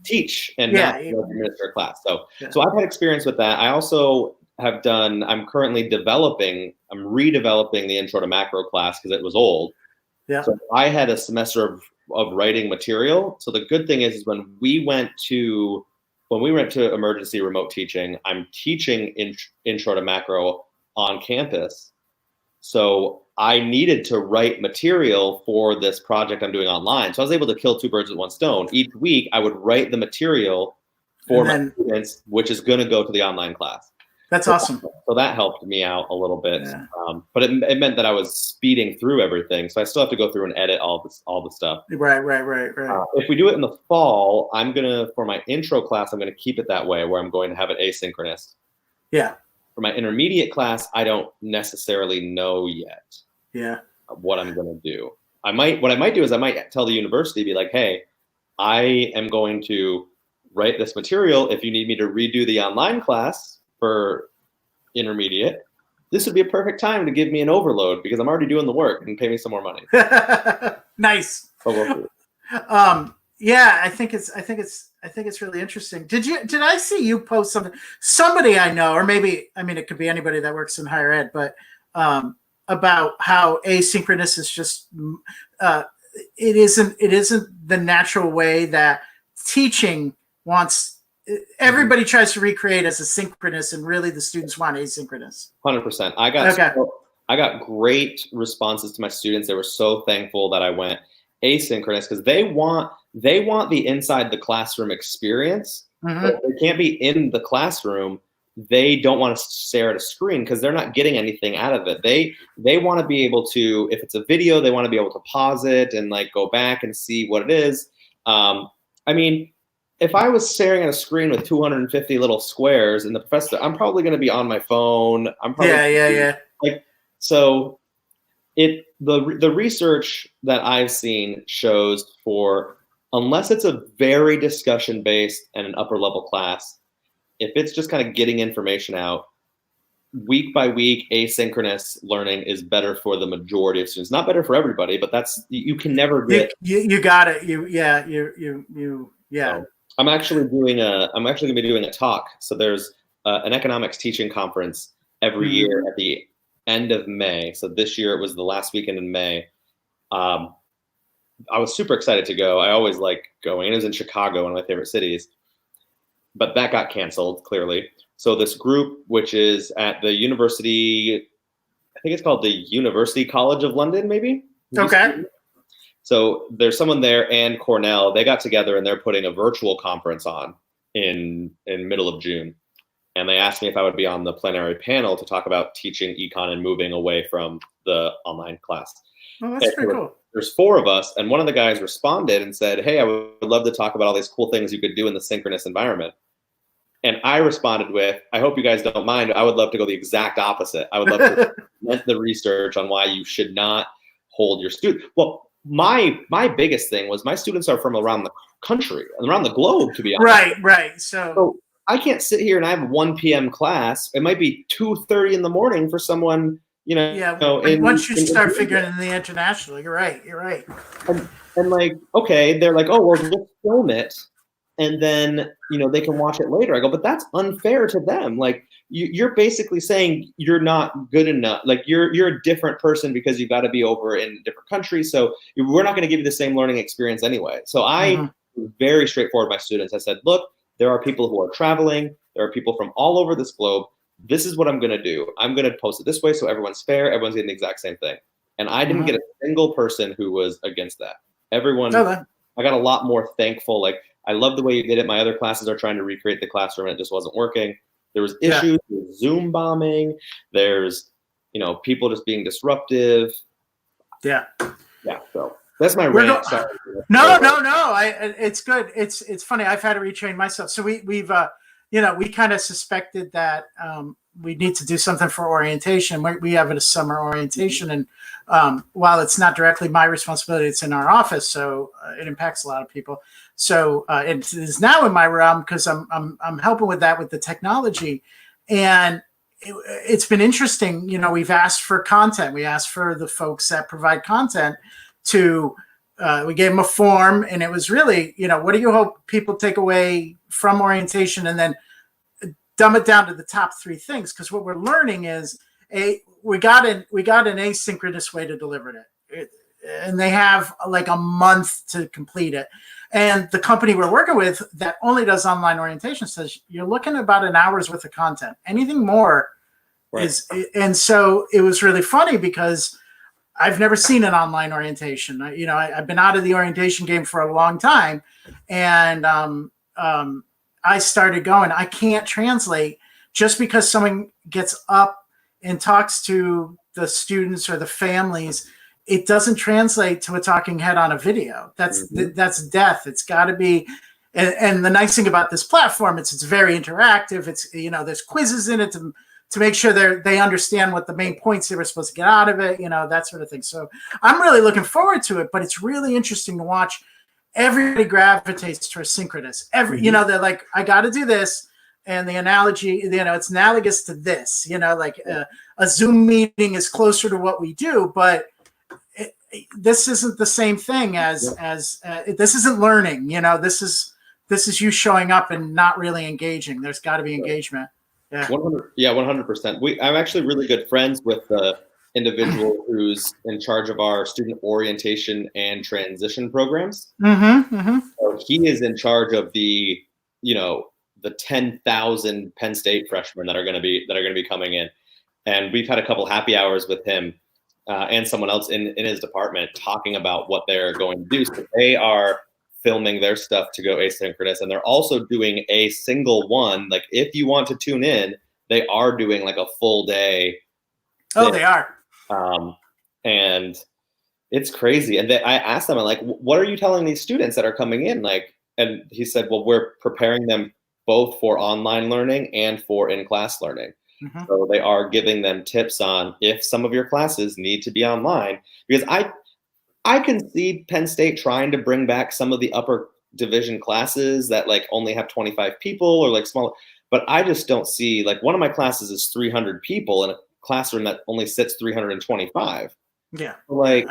teach and not administer a class. So I've had experience with that. I also have done. I'm currently redeveloping the intro to macro class because it was old. Yeah. So I had a semester of writing material. So the good thing is when we went to emergency remote teaching, I'm teaching intro to macro on campus. So I needed to write material for this project I'm doing online. So I was able to kill two birds with one stone. Each week I would write the material for my students, which is going to go to the online class. That's awesome. So that helped me out a little bit. Yeah. But it meant that I was speeding through everything. So I still have to go through and edit all the stuff. Right. If we do it in the fall, for my intro class, I'm going to keep it that way, where I'm going to have it asynchronous. Yeah. For my intermediate class, I don't necessarily know yet. Yeah. What I'm going to do. What I might do is I might tell the university, be like, hey, I am going to write this material. If you need me to redo the online class for intermediate, this would be a perfect time to give me an overload because I'm already doing the work and pay me some more money. Nice. Yeah, I think it's really interesting. Did I see you post something? Somebody I know, or maybe, I mean, it could be anybody that works in higher ed, but about how asynchronous is just it isn't the natural way that teaching wants. Everybody tries to recreate as a synchronous, and really the students want asynchronous. 100%. I got great responses to my students. They were so thankful that I went asynchronous because they want the inside the classroom experience. But they can't be in the classroom. They don't want to stare at a screen because they're not getting anything out of it. They want to be able to, if it's a video, they want to be able to pause it and like go back and see what it is. I mean, if I was staring at a screen with 250 little squares and the professor, I'm probably going to be on my phone. I'm probably like, so the research that I've seen shows unless it's a very discussion based and an upper level class, if it's just kind of getting information out week by week, asynchronous learning is better for the majority of students. Not better for everybody, but you can never get. You got it. So, I'm actually going to be doing a talk. So there's an economics teaching conference every year at the end of May. So this year it was the last weekend in May. I was super excited to go. I always like going. It was in Chicago, one of my favorite cities. But that got canceled, clearly. So this group, which is at the university, I think it's called the University College of London, maybe? Okay. So there's someone there and Cornell. They got together and they're putting a virtual conference on in middle of June. And they asked me if I would be on the plenary panel to talk about teaching econ and moving away from the online class. Oh, that's pretty cool. There's 4 of us, and one of the guys responded and said, hey, I would love to talk about all these cool things you could do in the synchronous environment. And I responded with, I hope you guys don't mind. I would love to go the exact opposite. I would love to present the research on why you should not hold your student. Well, my biggest thing was my students are from around the country, around the globe, to be honest. Right. So I can't sit here and I have 1 p.m. class. It might be 2:30 in the morning for someone, once you start figuring in the international, you're right. And like, okay, they're like, oh, well, just film it. And then, they can watch it later. I go, but that's unfair to them. Like, you're basically saying you're not good enough. Like, you're a different person because you've got to be over in a different country. So we're not going to give you the same learning experience anyway. So I was very straightforward with my students. I said, look, there are people who are traveling. There are people from all over this globe. This is what I'm going to do. I'm going to post it this way so everyone's fair. Everyone's getting the exact same thing. And I didn't get a single person who was against that. Everyone, Okay. I got a lot more thankful. Like, I love the way you did it. My other classes are trying to recreate the classroom, and it just wasn't working. There was issues with Zoom bombing. There's, people just being disruptive. Yeah. Yeah. So that's my rant. No. It's good. It's funny. I've had to retrain myself. So we've we kind of suspected that we need to do something for orientation. We have a summer orientation, and while it's not directly my responsibility, it's in our office, so it impacts a lot of people. So it is now in my realm because I'm helping with that with the technology, and it's been interesting. We've asked for content. We asked for the folks that provide content to. We gave them a form, and it was really, what do you hope people take away from orientation, and then dumb it down to the top 3 things. Because what we're learning is we got an asynchronous way to deliver it, and they have like a month to complete it. And the company we're working with that only does online orientation says you're looking at about an hour's worth of content. Anything more is, and so it was really funny because I've never seen an online orientation. I've been out of the orientation game for a long time, and I started going, I can't translate just because someone gets up and talks to the students or the families. It doesn't translate to a talking head on a video. That's death. It's got to be. And the nice thing about this platform, it's very interactive. It's, there's quizzes in it to make sure they understand what the main points they were supposed to get out of it, that sort of thing. So I'm really looking forward to it, but it's really interesting to watch. Everybody gravitates towards synchronous. They're like, I got to do this. And the analogy, it's analogous to this, like a Zoom meeting is closer to what we do, but this isn't the same thing as this isn't learning, this is you showing up and not really engaging. There's got to be engagement. Yeah. 100%. I'm actually really good friends with the individual who's in charge of our student orientation and transition programs. So he is in charge of the 10,000 Penn State freshmen that are going to be coming in, and we've had a couple happy hours with him and someone else in his department talking about what they're going to do. So they are filming their stuff to go asynchronous, and they're also doing a single one. Like, if you want to tune in, they are doing like a full day. Oh, they are. And it's crazy. And I asked them, I'm like, what are you telling these students that are coming in? Like, and he said, well, we're preparing them both for online learning and for in-class learning. So they are giving them tips on if some of your classes need to be online, because I can see Penn State trying to bring back some of the upper division classes that like only have 25 people or like smaller, but I just don't see, like, one of my classes is 300 people in a classroom that only sits 325. Yeah. Like,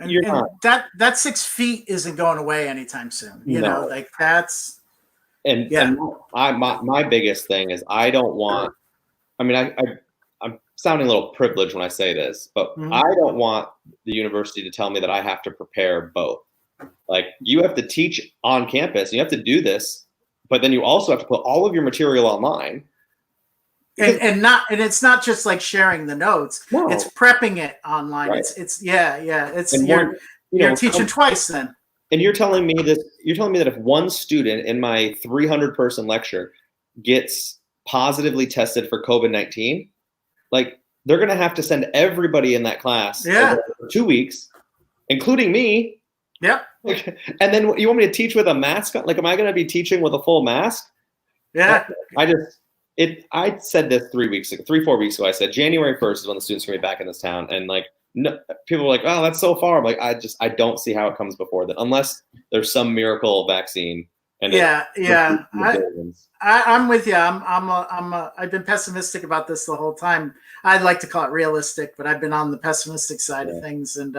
that 6 feet isn't going away anytime soon. Like that's. And my biggest thing is I don't want, I'm sounding a little privileged when I say this, but I don't want the university to tell me that I have to prepare both. Like, you have to teach on campus, you have to do this, but then you also have to put all of your material online. And it's not just like sharing the notes. No. It's prepping it online. Right. It's you're teaching twice then. And you're telling me that if one student in my 300 person lecture gets positively tested for COVID-19, like, they're going to have to send everybody in that class for 2 weeks, including me. Yep. And then you want me to teach with a mask on? Like, am I going to be teaching with a full mask? Yeah. I said this 4 weeks ago. I said January 1st is when the students are going to be back in this town. And like, no, people are like, oh, that's so far. I'm like, I don't see how it comes before that, unless there's some miracle vaccine. And I'm with you. I've been pessimistic about this the whole time. I'd like to call it realistic, but I've been on the pessimistic side of things. And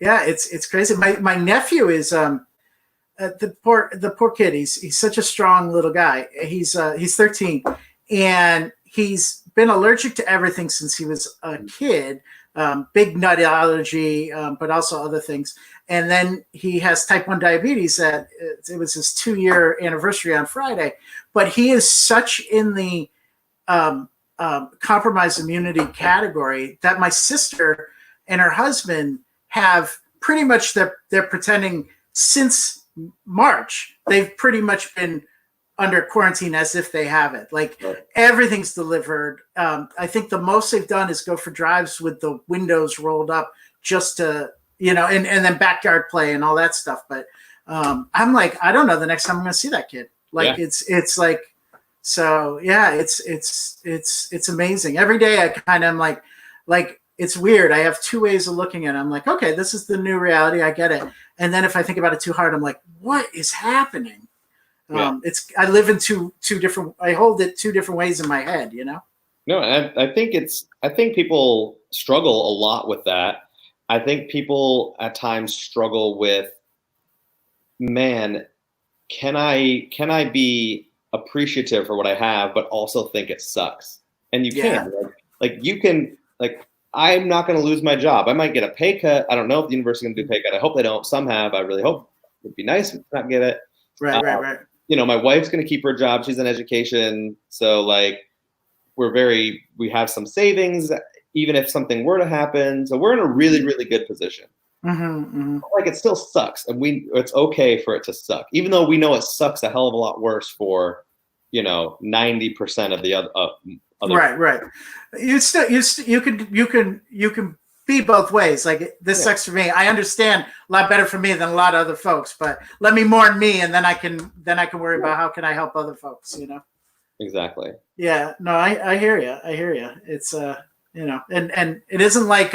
it's crazy. My nephew is the poor kid. He's such a strong little guy. He's 13, and he's been allergic to everything since he was a kid. Big nut allergy, but also other things. And then he has type 1 diabetes that it was his 2-year anniversary on Friday. But he is such in the compromised immunity category that my sister and her husband have pretty much, they're pretending since March, they've pretty much been under quarantine as if they have it. Like everything's delivered. I think the most they've done is go for drives with the windows rolled up just to, and then backyard play and all that stuff. But I'm like, I don't know the next time I'm going to see that kid. Like it's like, so yeah, it's amazing. Every day I kind of am like, it's weird. I have two ways of looking at it. I'm like, okay, this is the new reality. I get it. And then if I think about it too hard, I'm like, what is happening? Yeah. I live in two different, I hold it two different ways in my head, No, I think people struggle a lot with that. I think people at times struggle with, man, can I be appreciative for what I have, but also think it sucks? And you can, like you can, like, I'm not going to lose my job. I might get a pay cut. I don't know if the university can do a pay cut. I hope they don't. Some have. I really hope. It'd be nice if not get it. Right. My wife's going to keep her job. She's in education. So like, we have some savings, even if something were to happen. So we're in a really, really good position. Like it still sucks. And it's okay for it to suck, even though we know it sucks a hell of a lot worse for, 90% of the other. Right. You can be both ways. Like this sucks for me. I understand a lot better for me than a lot of other folks, but let me mourn me, and then I can worry about how can I help other folks. Exactly. Yeah. No, I hear you. It's and it isn't like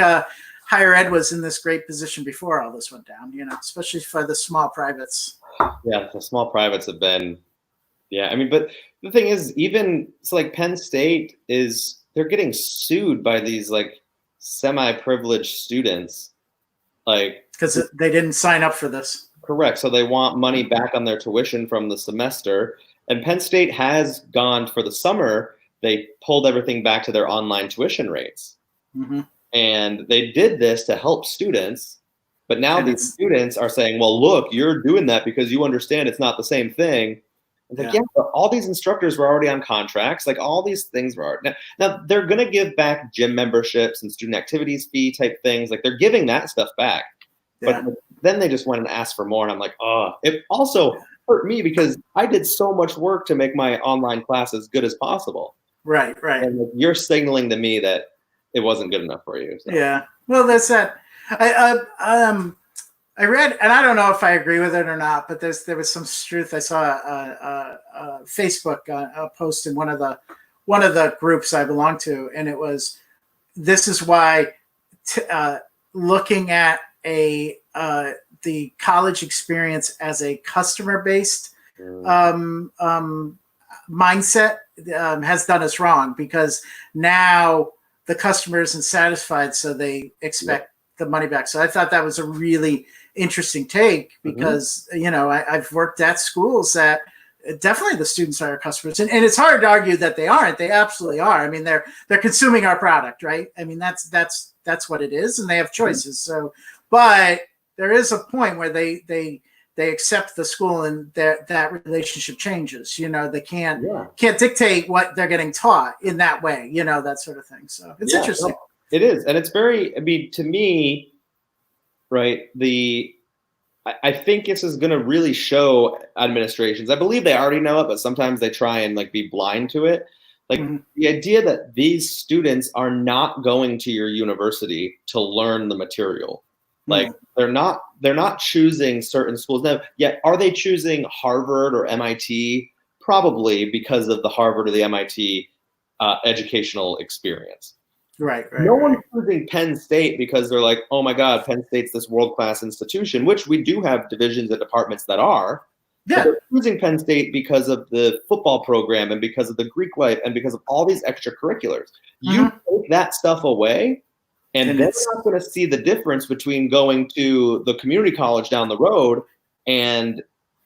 higher ed was in this great position before all this went down. Especially for the small privates. Yeah, the small privates have been. Yeah, I mean, but the thing is, even so, like Penn State they're getting sued by these like semi-privileged students, like because they didn't sign up for this. Correct. So they want money back on their tuition from the semester, and Penn State has gone for the summer. They pulled everything back to their online tuition rates, and they did this to help students. But now these students are saying, "Well, look, you're doing that because you understand it's not the same thing." It's like, but all these instructors were already on contracts. Like all these things were already. Now they're going to give back gym memberships and student activities fee type things. Like they're giving that stuff back. Yeah. But then they just went and asked for more. And I'm like, oh, it also hurt me because I did so much work to make my online class as good as possible. Right. And like, you're signaling to me that it wasn't good enough for you. So. Yeah. Well, that's that. I read, and I don't know if I agree with it or not, but there was some truth. I saw a Facebook post in one of the groups I belong to, and it was, this is why looking at the college experience as a customer-based mindset has done us wrong, because now the customer isn't satisfied, so they expect the money back. So I thought that was a really interesting take, because I've worked at schools that definitely the students are our customers, and it's hard to argue that they aren't. They absolutely are. I mean, they're consuming our product, right? I mean, that's what it is, and they have choices. So, but there is a point where they accept the school, and that relationship changes. They can't dictate what they're getting taught in that way. That sort of thing. So it's interesting. No, it is, and it's very. I mean, to me. Right. I think this is going to really show administrations. I believe they already know it, but sometimes they try and like be blind to it. Like the idea that these students are not going to your university to learn the material. Like they're not choosing certain schools. Now, yet are they choosing Harvard or MIT? Probably because of the Harvard or the MIT educational experience. Right. No one's choosing Penn State because they're like, oh my God, Penn State's this world-class institution, which we do have divisions and departments that are. Yeah. But they're choosing Penn State because of the football program and because of the Greek life and because of all these extracurriculars. You take that stuff away, and they're not going to see the difference between going to the community college down the road and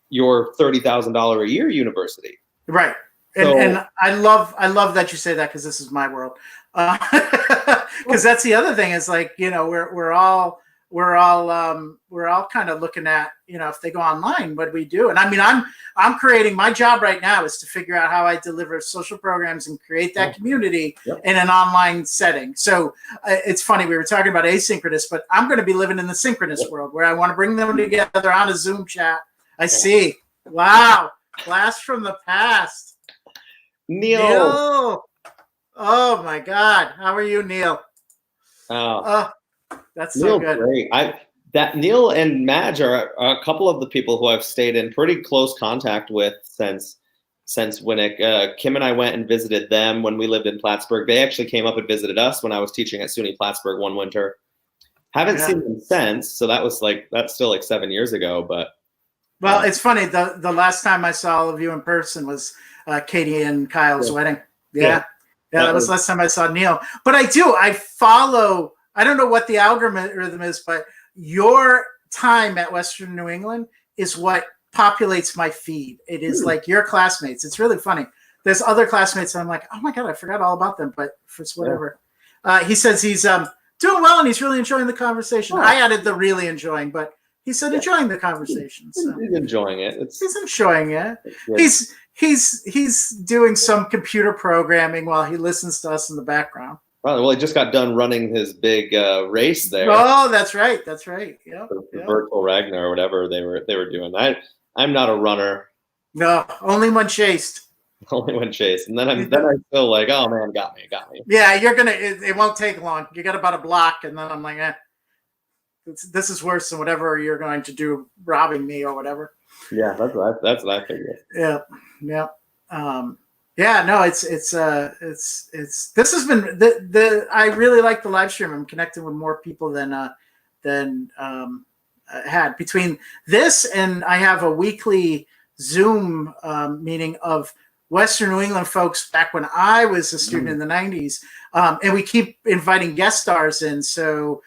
your $30,000 a year university. Right. And I love that you say that, because this is my world. Because that's the other thing is like, we're all kind of looking at, if they go online, what do we do? And I mean, I'm creating, my job right now is to figure out how I deliver social programs and create that community in an online setting. So it's funny, we were talking about asynchronous, but I'm going to be living in the synchronous world where I want to bring them together on a Zoom chat. I see. Wow. Blast from the past. Neil. Oh my God. How are you, Neil? Oh, that's so good. Great. Neil and Madge are a couple of the people who I've stayed in pretty close contact with since when Kim and I went and visited them when we lived in Plattsburgh. They actually came up and visited us when I was teaching at SUNY Plattsburgh one winter. Haven't seen them since, so that's still like 7 years ago. But well, it's funny. The last time I saw all of you in person was Katie and Kyle's wedding. Yeah, that was the last time I saw Neil. But I follow. I don't know what the algorithm is, but your time at Western New England is what populates my feed. It is like your classmates. It's really funny. There's other classmates, and I'm like, oh my God, I forgot all about them. But for whatever, he says he's doing well and he's really enjoying the conversation. I added the really enjoying, but he said enjoying the conversation. So. He's enjoying it. He's enjoying it. He's doing some computer programming while he listens to us in the background. Well, he just got done running his big race there. Oh, that's right. That's right. Yeah. The virtual Ragnar or whatever they were doing. I'm not a runner. No, only when chased. Only when chased, and then I feel like, oh man, got me. Yeah, you're gonna. It won't take long. You got about a block, and then I'm like, this is worse than whatever you're going to do, robbing me or whatever. Yeah, that's what I figured. Yeah. No, it's this has been I really like the live stream. I'm connecting with more people than had between this, and I have a weekly Zoom meeting of Western New England folks back when I was a student in the 90s. And we keep inviting guest stars in. So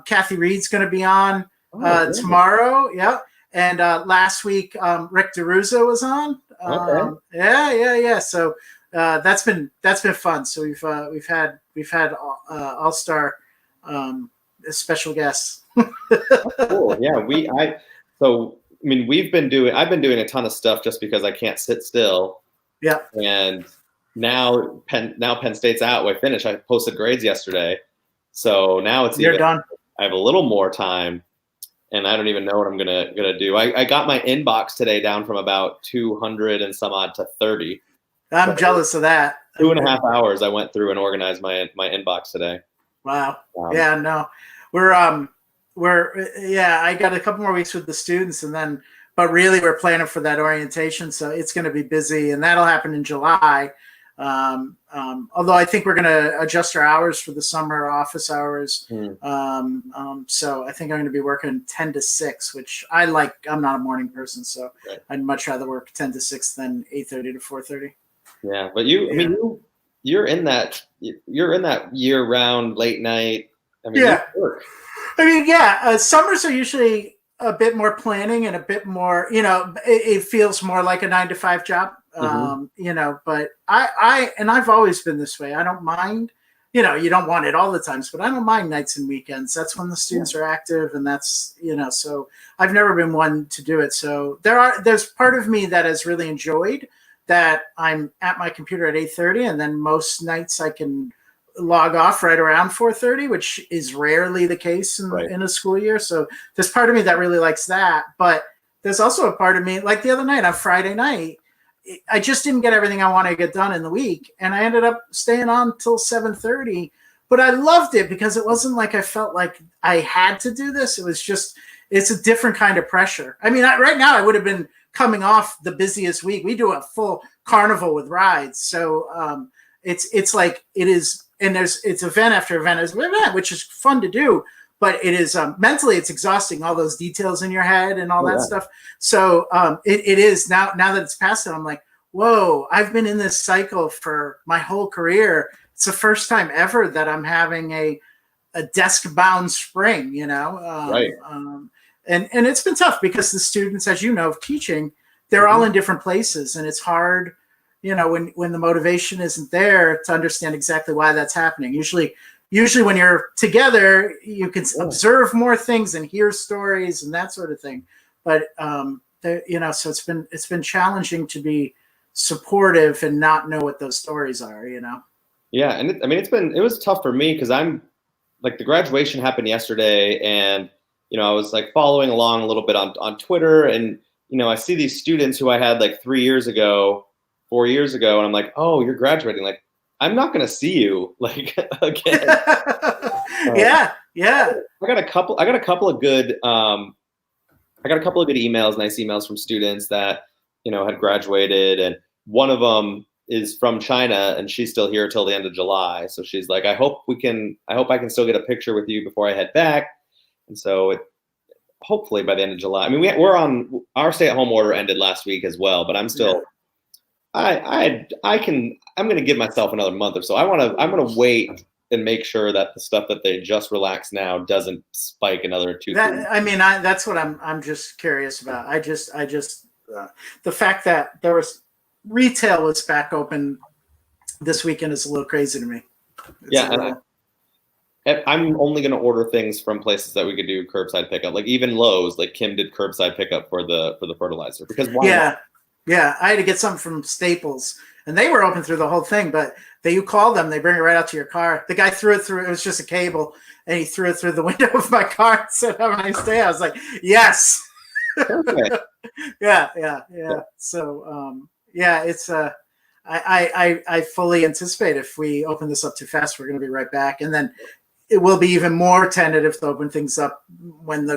Kathy Reed's going to be on tomorrow. Yeah. And last week, Rick DeRusso was on. Yeah. So that's been fun. So we've had all-star special guests. Cool. Yeah. I've been doing a ton of stuff just because I can't sit still. Yeah. And now Penn State's out. I finished. I posted grades yesterday. So now you're done. I have a little more time, and I don't even know what I'm gonna do. I got my inbox today down from about 200 and some odd to 30. I'm jealous of that. 2.5 hours I went through and organized my inbox today. Wow. Yeah, no. I got a couple more weeks with the students, but really we're planning for that orientation. So it's going to be busy, and that'll happen in July. Although I think we're going to adjust our hours for the summer office hours. So I think I'm going to be working 10 to 6, which I like. I'm not a morning person, so I'd much rather work 10 to 6 than 8:30 to 4:30. Yeah. But you're in that year round late night. Summers are usually a bit more planning and a bit more, it feels more like a 9-to-5 job. But I've always been this way. I don't mind, you don't want it all the times, but I don't mind nights and weekends. That's when the students are active, and that's, so I've never been one to do it. So there's part of me that has really enjoyed that I'm at my computer at 8:30, and then most nights I can log off right around 4:30, which is rarely the case in a school year. So there's part of me that really likes that, but there's also a part of me, like the other night on Friday night, I just didn't get everything I wanted to get done in the week, and I ended up staying on till 7:30. But I loved it because it wasn't like I felt like I had to do this. It was just, it's a different kind of pressure. I mean, right now I would have been coming off the busiest week. We do a full carnival with rides, so it's like it is, and it's event after event as event, which is fun to do. But it is mentally, it's exhausting, all those details in your head and all that stuff. So it is now that it's past it, I'm like, whoa, I've been in this cycle for my whole career. It's the first time ever that I'm having a desk-bound spring, and it's been tough because the students, as you know, of teaching, they're all in different places, and it's hard, when the motivation isn't there to understand exactly why that's happening. Usually when you're together, you can observe more things and hear stories and that sort of thing. but so it's been challenging to be supportive and not know what those stories are. Yeah, and it was tough for me because I'm like the graduation happened yesterday, and I was like following along a little bit on Twitter, and I see these students who I had like 3 years ago, 4 years ago, and I'm like, oh, you're graduating. Like, I'm not gonna see you like again. Yeah. I got a couple of good emails, nice emails from students that had graduated, and one of them is from China, and she's still here till the end of July. So she's like, I hope I can still get a picture with you before I head back. And so hopefully by the end of July. I mean, we're on our stay-at-home order ended last week as well, but I'm still. I'm going to give myself another month or so. I'm going to wait and make sure that the stuff that they just relaxed now doesn't spike another 2. That's what I'm just curious about. I just the fact that there was retail was back open this weekend is a little crazy to me. I'm only going to order things from places that we could do curbside pickup, like even Lowe's. Like Kim did curbside pickup for the fertilizer because why? Yeah, I had to get something from Staples, and they were open through the whole thing. But you call them, they bring it right out to your car. The guy threw it through. It was just a cable, and he threw it through the window of my car and said, "Have a nice day." I was like, "Yes." Okay. Yeah. So it's I fully anticipate if we open this up too fast, we're going to be right back, and then it will be even more tentative to open things up when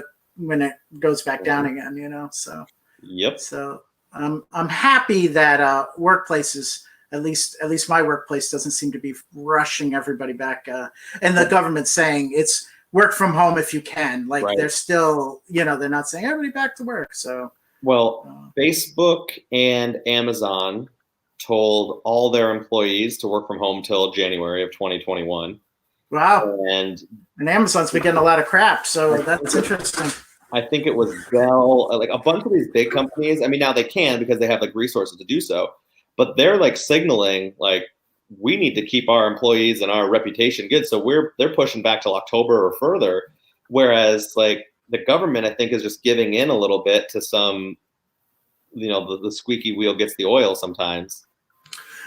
it goes back down again. So. Yep. So. I'm happy that workplaces, at least my workplace, doesn't seem to be rushing everybody back, and the government saying it's work from home if you can. Like They're still, they're not saying everybody back to work. So Facebook and Amazon told all their employees to work from home till January of 2021. Wow. And Amazon's been getting a lot of crap, so that's interesting. I think it was Dell, like a bunch of these big companies. I mean, now they can because they have like resources to do so, but they're like signaling like we need to keep our employees and our reputation good. So they're pushing back till October or further. Whereas like the government, I think, is just giving in a little bit to some, the squeaky wheel gets the oil sometimes.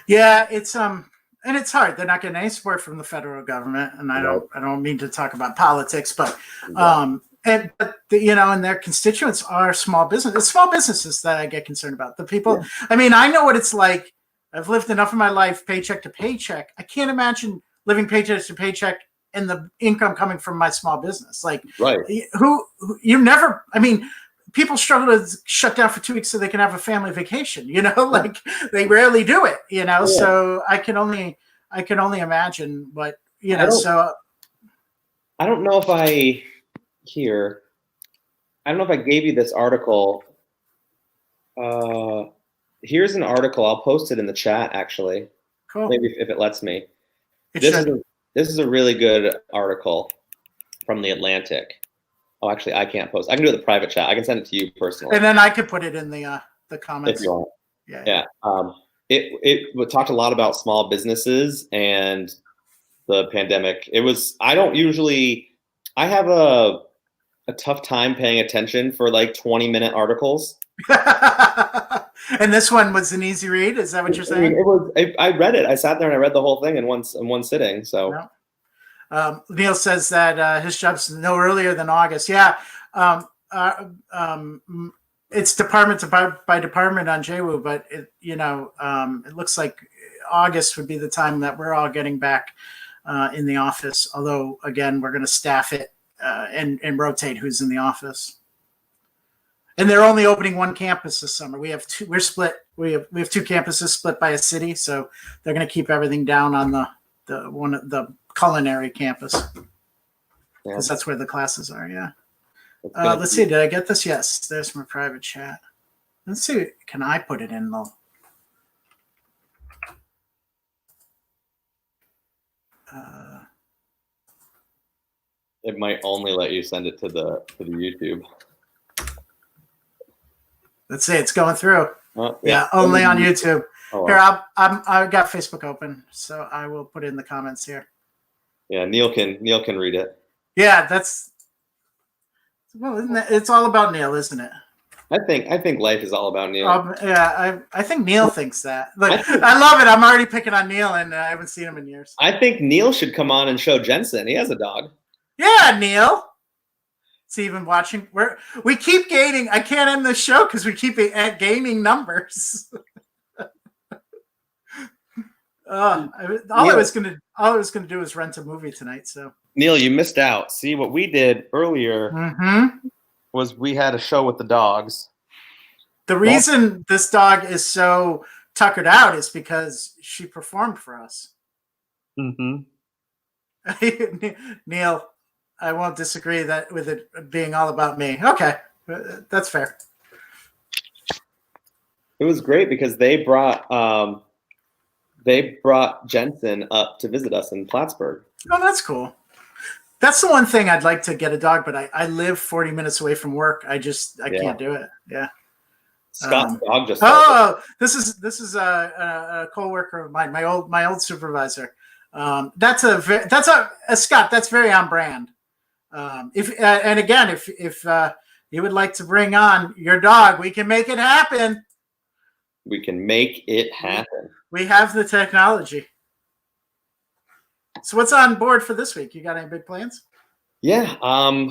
Yeah, it's and it's hard. They're not getting any support from the federal government, and I don't mean to talk about politics, but and their constituents are small business. It's small businesses that I get concerned about. The people. Yeah. I mean, I know what it's like. I've lived enough of my life paycheck to paycheck. I can't imagine living paycheck to paycheck and the income coming from my small business. Like, who you never. I mean, people struggle to shut down for 2 weeks so they can have a family vacation. Like they rarely do it. Yeah. So I can only imagine. But so I don't know if I gave you this article. Here's an article. I'll post it in the chat, actually. Cool. Maybe if it lets me. This is a really good article from The Atlantic. Oh, actually, I can't post. I can do it in the private chat. I can send it to you personally. And then I could put it in the comments. If you want. Yeah. It talked a lot about small businesses and the pandemic. I have a tough time paying attention for like 20-minute articles. And this one was an easy read. Is that what you're saying? I read it. I sat there and I read the whole thing in one sitting. So Neil says that his job's no earlier than August. Yeah. It's department by department on JWU, but it looks like August would be the time that we're all getting back in the office. Although again, we're going to staff it and rotate who's in the office. And they're only opening one campus this summer. We have two. We're split. We have two campuses split by a city, so they're going to keep everything down on the culinary campus because that's where the classes are. Yeah. Let's see. Did I get this? Yes. There's my private chat. Let's see. Can I put it in though? It might only let you send it to the YouTube. Let's see. It's going through. Yeah, only on YouTube. Oh, wow. Here, I've got Facebook open, so I will put it in the comments here. Yeah, Neil can read it. Yeah, it's all about Neil, isn't it? I think life is all about Neil. Yeah, I think Neil thinks that. Like, I love it. I'm already picking on Neil, and I haven't seen him in years. I think Neil should come on and show Jensen. He has a dog. Yeah, Neil. Is he even watching? We keep gaining. I can't end the show because we keep gaining numbers. All I was gonna do was rent a movie tonight. So Neil, you missed out. See, what we did earlier was we had a show with the dogs. The reason this dog is so tuckered out is because she performed for us. Mm-hmm. Neil, I won't disagree with it being all about me. Okay, that's fair. It was great because they brought Jensen up to visit us in Plattsburgh. Oh, that's cool. That's the one thing I'd like to get a dog, but I live 40 minutes away from work. I can't do it. Yeah. Scott's dog just. This is a coworker of mine, my old supervisor. That's Scott. That's very on brand. If you would like to bring on your dog, we can make it happen. We can make it happen. We have the technology. So what's on board for this week? You got any big plans? Yeah.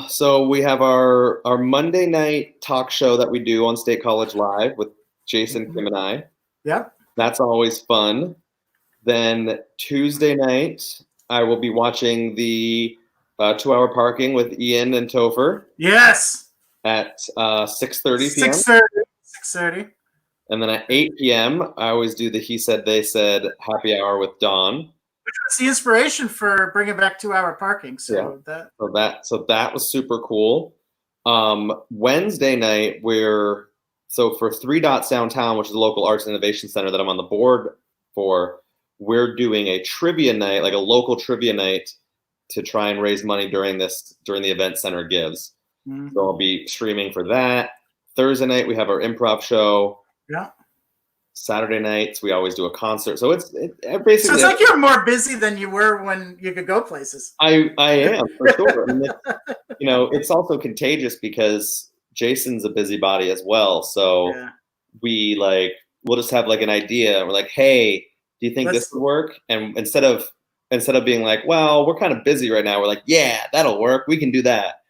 So we have our Monday night talk show that we do on State College Live with Jason, Kim, and I. Yep. That's always fun. Then Tuesday night, I will be watching the 2-hour parking with Ian and Topher. Yes. At 6:30 p.m. 6:30. And then at 8 p.m., I always do the He Said, They Said happy hour with Dawn. Which was the inspiration for bringing back 2-hour parking. So that was super cool. Wednesday night, for 3 Dots Downtown, which is a local arts innovation center that I'm on the board for, we're doing a trivia night, like a local trivia night, to try and raise money during the event center gives. Mm-hmm. So I'll be streaming for that. Thursday night, we have our improv show. Yeah. Saturday nights, we always do a concert. So it's basically. So it's like you're more busy than you were when you could go places. I am, for sure. And it's also contagious because Jason's a busybody as well. So we'll just have like an idea. We're like, hey, do you think this would work? And instead of being like, well, we're kind of busy right now, we're like, yeah, that'll work. We can do that.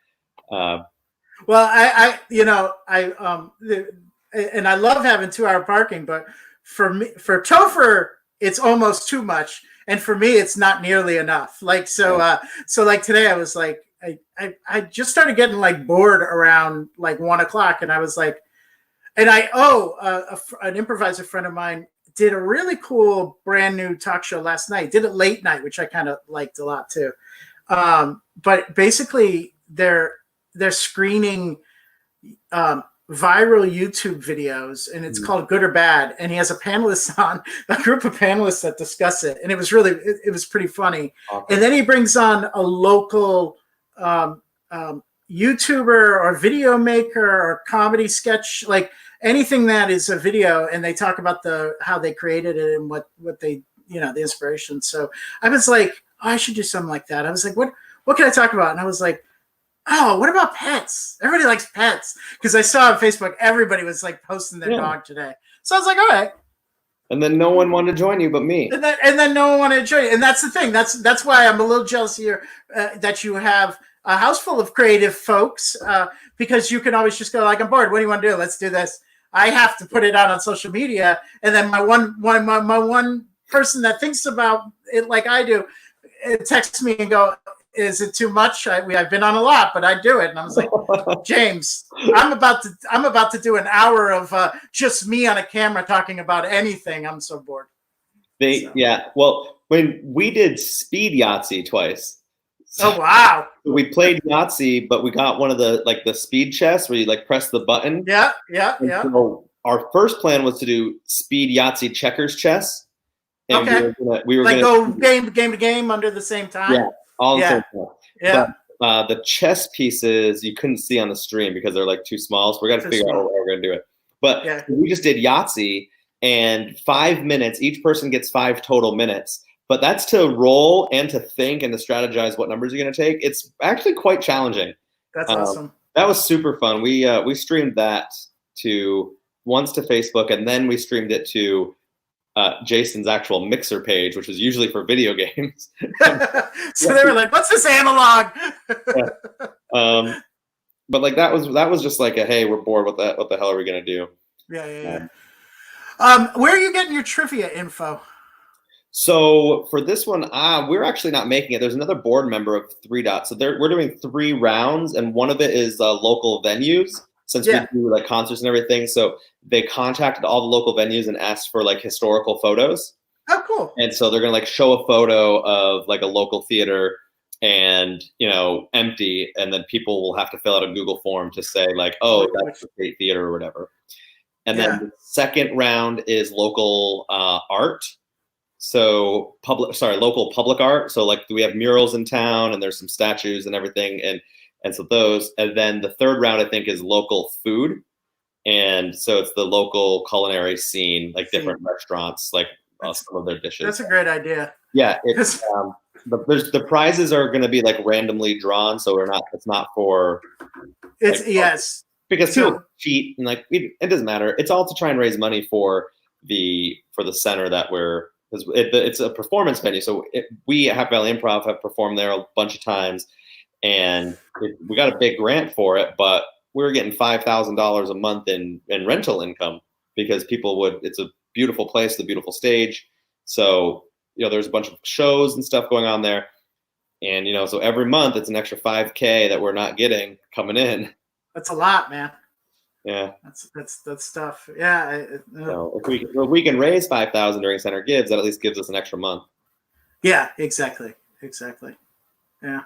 And I love having 2-hour parking, but for Topher, it's almost too much. And for me, it's not nearly enough. Like, so like today I was like, I just started getting like bored around like 1:00. And I was like, and an improviser friend of mine did a really cool brand new talk show last night, did it late night, which I kind of liked a lot too. But basically they're screening, viral YouTube videos, and it's called Good or Bad, and he has a group of panelists that discuss it, and it was pretty funny. Okay. And then he brings on a local YouTuber or video maker or comedy sketch, like anything that is a video, and they talk about how they created it and what they, the inspiration. So I was like, I should do something like that. I was like, what can I talk about? And I was like, oh, what about pets? Everybody likes pets. Because I saw on Facebook, everybody was like posting their dog today. So I was like, all right. And then no one wanted to join you but me. And then no one wanted to join you. And that's the thing. That's why I'm a little jealous here that you have a house full of creative folks, because you can always just go like, I'm bored. What do you want to do? Let's do this. I have to put it out on social media. And then my one person that thinks about it like I do, it texts me and go, is it too much? I've been on a lot, but I do it. And I was like, James, I'm about to do an hour of just me on a camera talking about anything. I'm so bored. Yeah. Well, when we did speed Yahtzee twice. Oh, wow. We played Yahtzee, but we got one of the speed chess where you like press the button. Yeah. So our first plan was to do speed Yahtzee checkers chess. And okay. We were like gonna go game to game under the same time. Yeah. All the same time. Yeah. But the chess pieces you couldn't see on the stream because they're like too small. So we got to figure out how we're going to do it. But we just did Yahtzee, and 5 minutes. Each person gets 5 total minutes. But that's to roll and to think and to strategize what numbers you're going to take. It's actually quite challenging. That's awesome. That was super fun. We streamed that once to Facebook, and then we streamed it to Jason's actual Mixer page, which is usually for video games. So they were like, "What's this analog?" But like that was just like a, hey, we're bored. What the hell are we gonna do? Yeah. Where are you getting your trivia info? So for this one, we're actually not making it. There's another board member of 3 Dots. So we're doing 3 rounds, and one of it is local venues, since we do like concerts and everything. So they contacted all the local venues and asked for like historical photos. Oh, cool. And so they're gonna like show a photo of like a local theater and, empty, and then people will have to fill out a Google form to say like, oh, that's the state theater or whatever. And then the second round is local art. So local public art. So like we have murals in town, and there's some statues and everything, and so those. And then the third round, I think, is local food, and so it's the local culinary scene, like different restaurants, like some of their dishes. That's a great idea. Yeah, it's the prizes are going to be like randomly drawn, so it's not for. It's like, because people cheat, and like it doesn't matter. It's all to try and raise money for the center that we're. Because it's a performance venue, so we at Happy Valley Improv have performed there a bunch of times, and we got a big grant for it, but we were getting $5,000 a month in rental income because it's a beautiful place, the beautiful stage, so there's a bunch of shows and stuff going on there, and so every month it's an extra $5K that we're not getting coming in. That's a lot, man. Yeah, that's tough. Yeah. So if we can raise $5,000 during Center Gives, that at least gives us an extra month. Yeah, exactly. Yeah.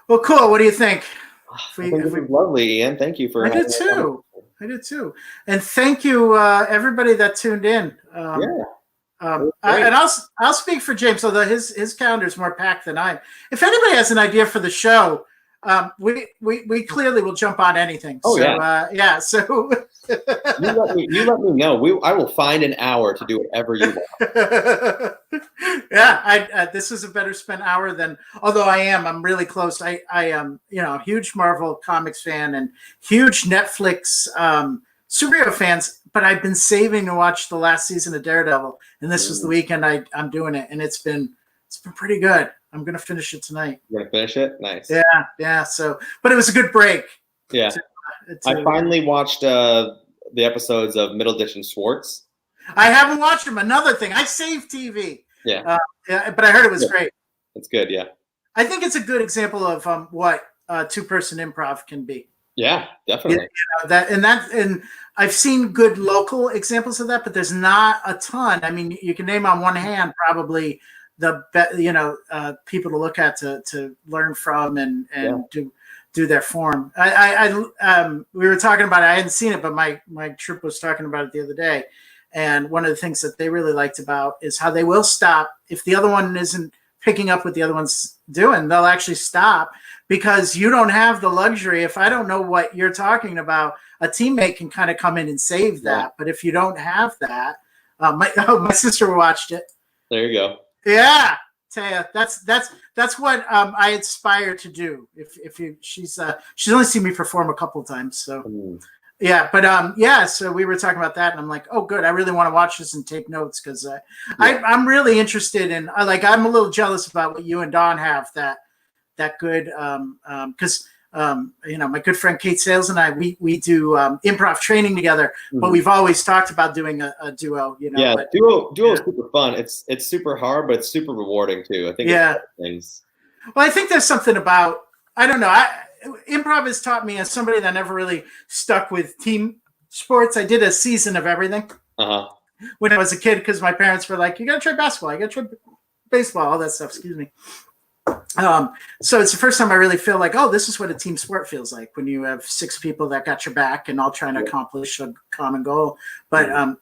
Well, cool. What do you think? I think this is lovely, Ian. Thank you for. I did too. And thank you, everybody that tuned in. And I'll speak for James, although his calendar is more packed than I am. If anybody has an idea for the show. We clearly will jump on anything. Oh, so, So you let me know. I will find an hour to do whatever you want. This is a better spent hour than. Although I'm really close. I am a huge Marvel Comics fan and huge Netflix superhero fans. But I've been saving to watch the last season of Daredevil, and this was the weekend I'm doing it, and it's been pretty good. I'm gonna finish it tonight. You're gonna finish it? Nice. Yeah. So, but it was a good break. Yeah. I finally watched the episodes of Middleditch and Schwartz. I haven't watched them. Another thing, I saved TV. Yeah. But I heard it was great. It's good. Yeah. I think it's a good example of what 2-person improv can be. Yeah, definitely. And I've seen good local examples of that, but there's not a ton. I mean, you can name on one hand probably people to look at to learn from and do their form. We were talking about it. I hadn't seen it, but my troop was talking about it the other day. And one of the things that they really liked about is how they will stop if the other one isn't picking up what the other one's doing. They'll actually stop because you don't have the luxury. If I don't know what you're talking about, a teammate can kind of come in and save that. Yeah. But if you don't have that, my sister watched it. There you go. Yeah, Taya, that's what I aspire to do. She's only seen me perform a couple of times, so yeah. But so we were talking about that, and I'm like, oh, good. I really want to watch this and take notes because I'm really interested in. I'm a little jealous about what you and Dawn have that good because. My good friend Kate Sales and I, we do improv training together, but we've always talked about doing a duo. Duo is super fun. It's super hard, but it's super rewarding too. I think. Yeah. Things. Well, I think there's something about I don't know. Improv has taught me as somebody that never really stuck with team sports. I did a season of everything when I was a kid because my parents were like, "You got to try basketball. You got to try baseball, all that stuff." Excuse me. So it's the first time I really feel like, oh, this is what a team sport feels like when you have 6 people that got your back and all trying to accomplish a common goal. But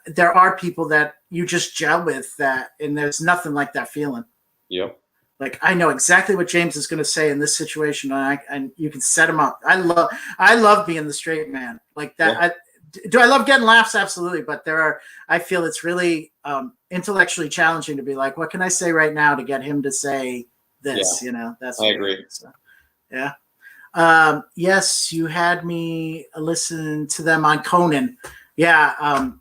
there are people that you just gel with and there's nothing like that feeling. Yep. Like I know exactly what James is going to say in this situation, and you can set him up. I love being the straight man like that. Yeah. Do I love getting laughs? Absolutely. But I feel it's really intellectually challenging to be like, what can I say right now to get him to say this? Yeah. That's I agree. So, yeah. Yes, you had me listen to them on Conan. Yeah,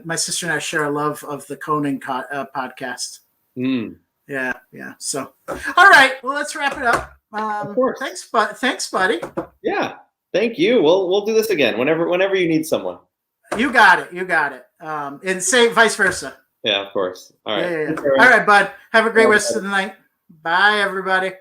my sister and I share a love of the Conan podcast. Mm. Yeah. So, all right. Well, let's wrap it up. Of course. Thanks, buddy. Yeah. Thank you. We'll do this again whenever you need someone. You got it. And say vice versa. Yeah, of course. All right. Yeah. All right, bud. Have a great rest of the night. Bye, everybody.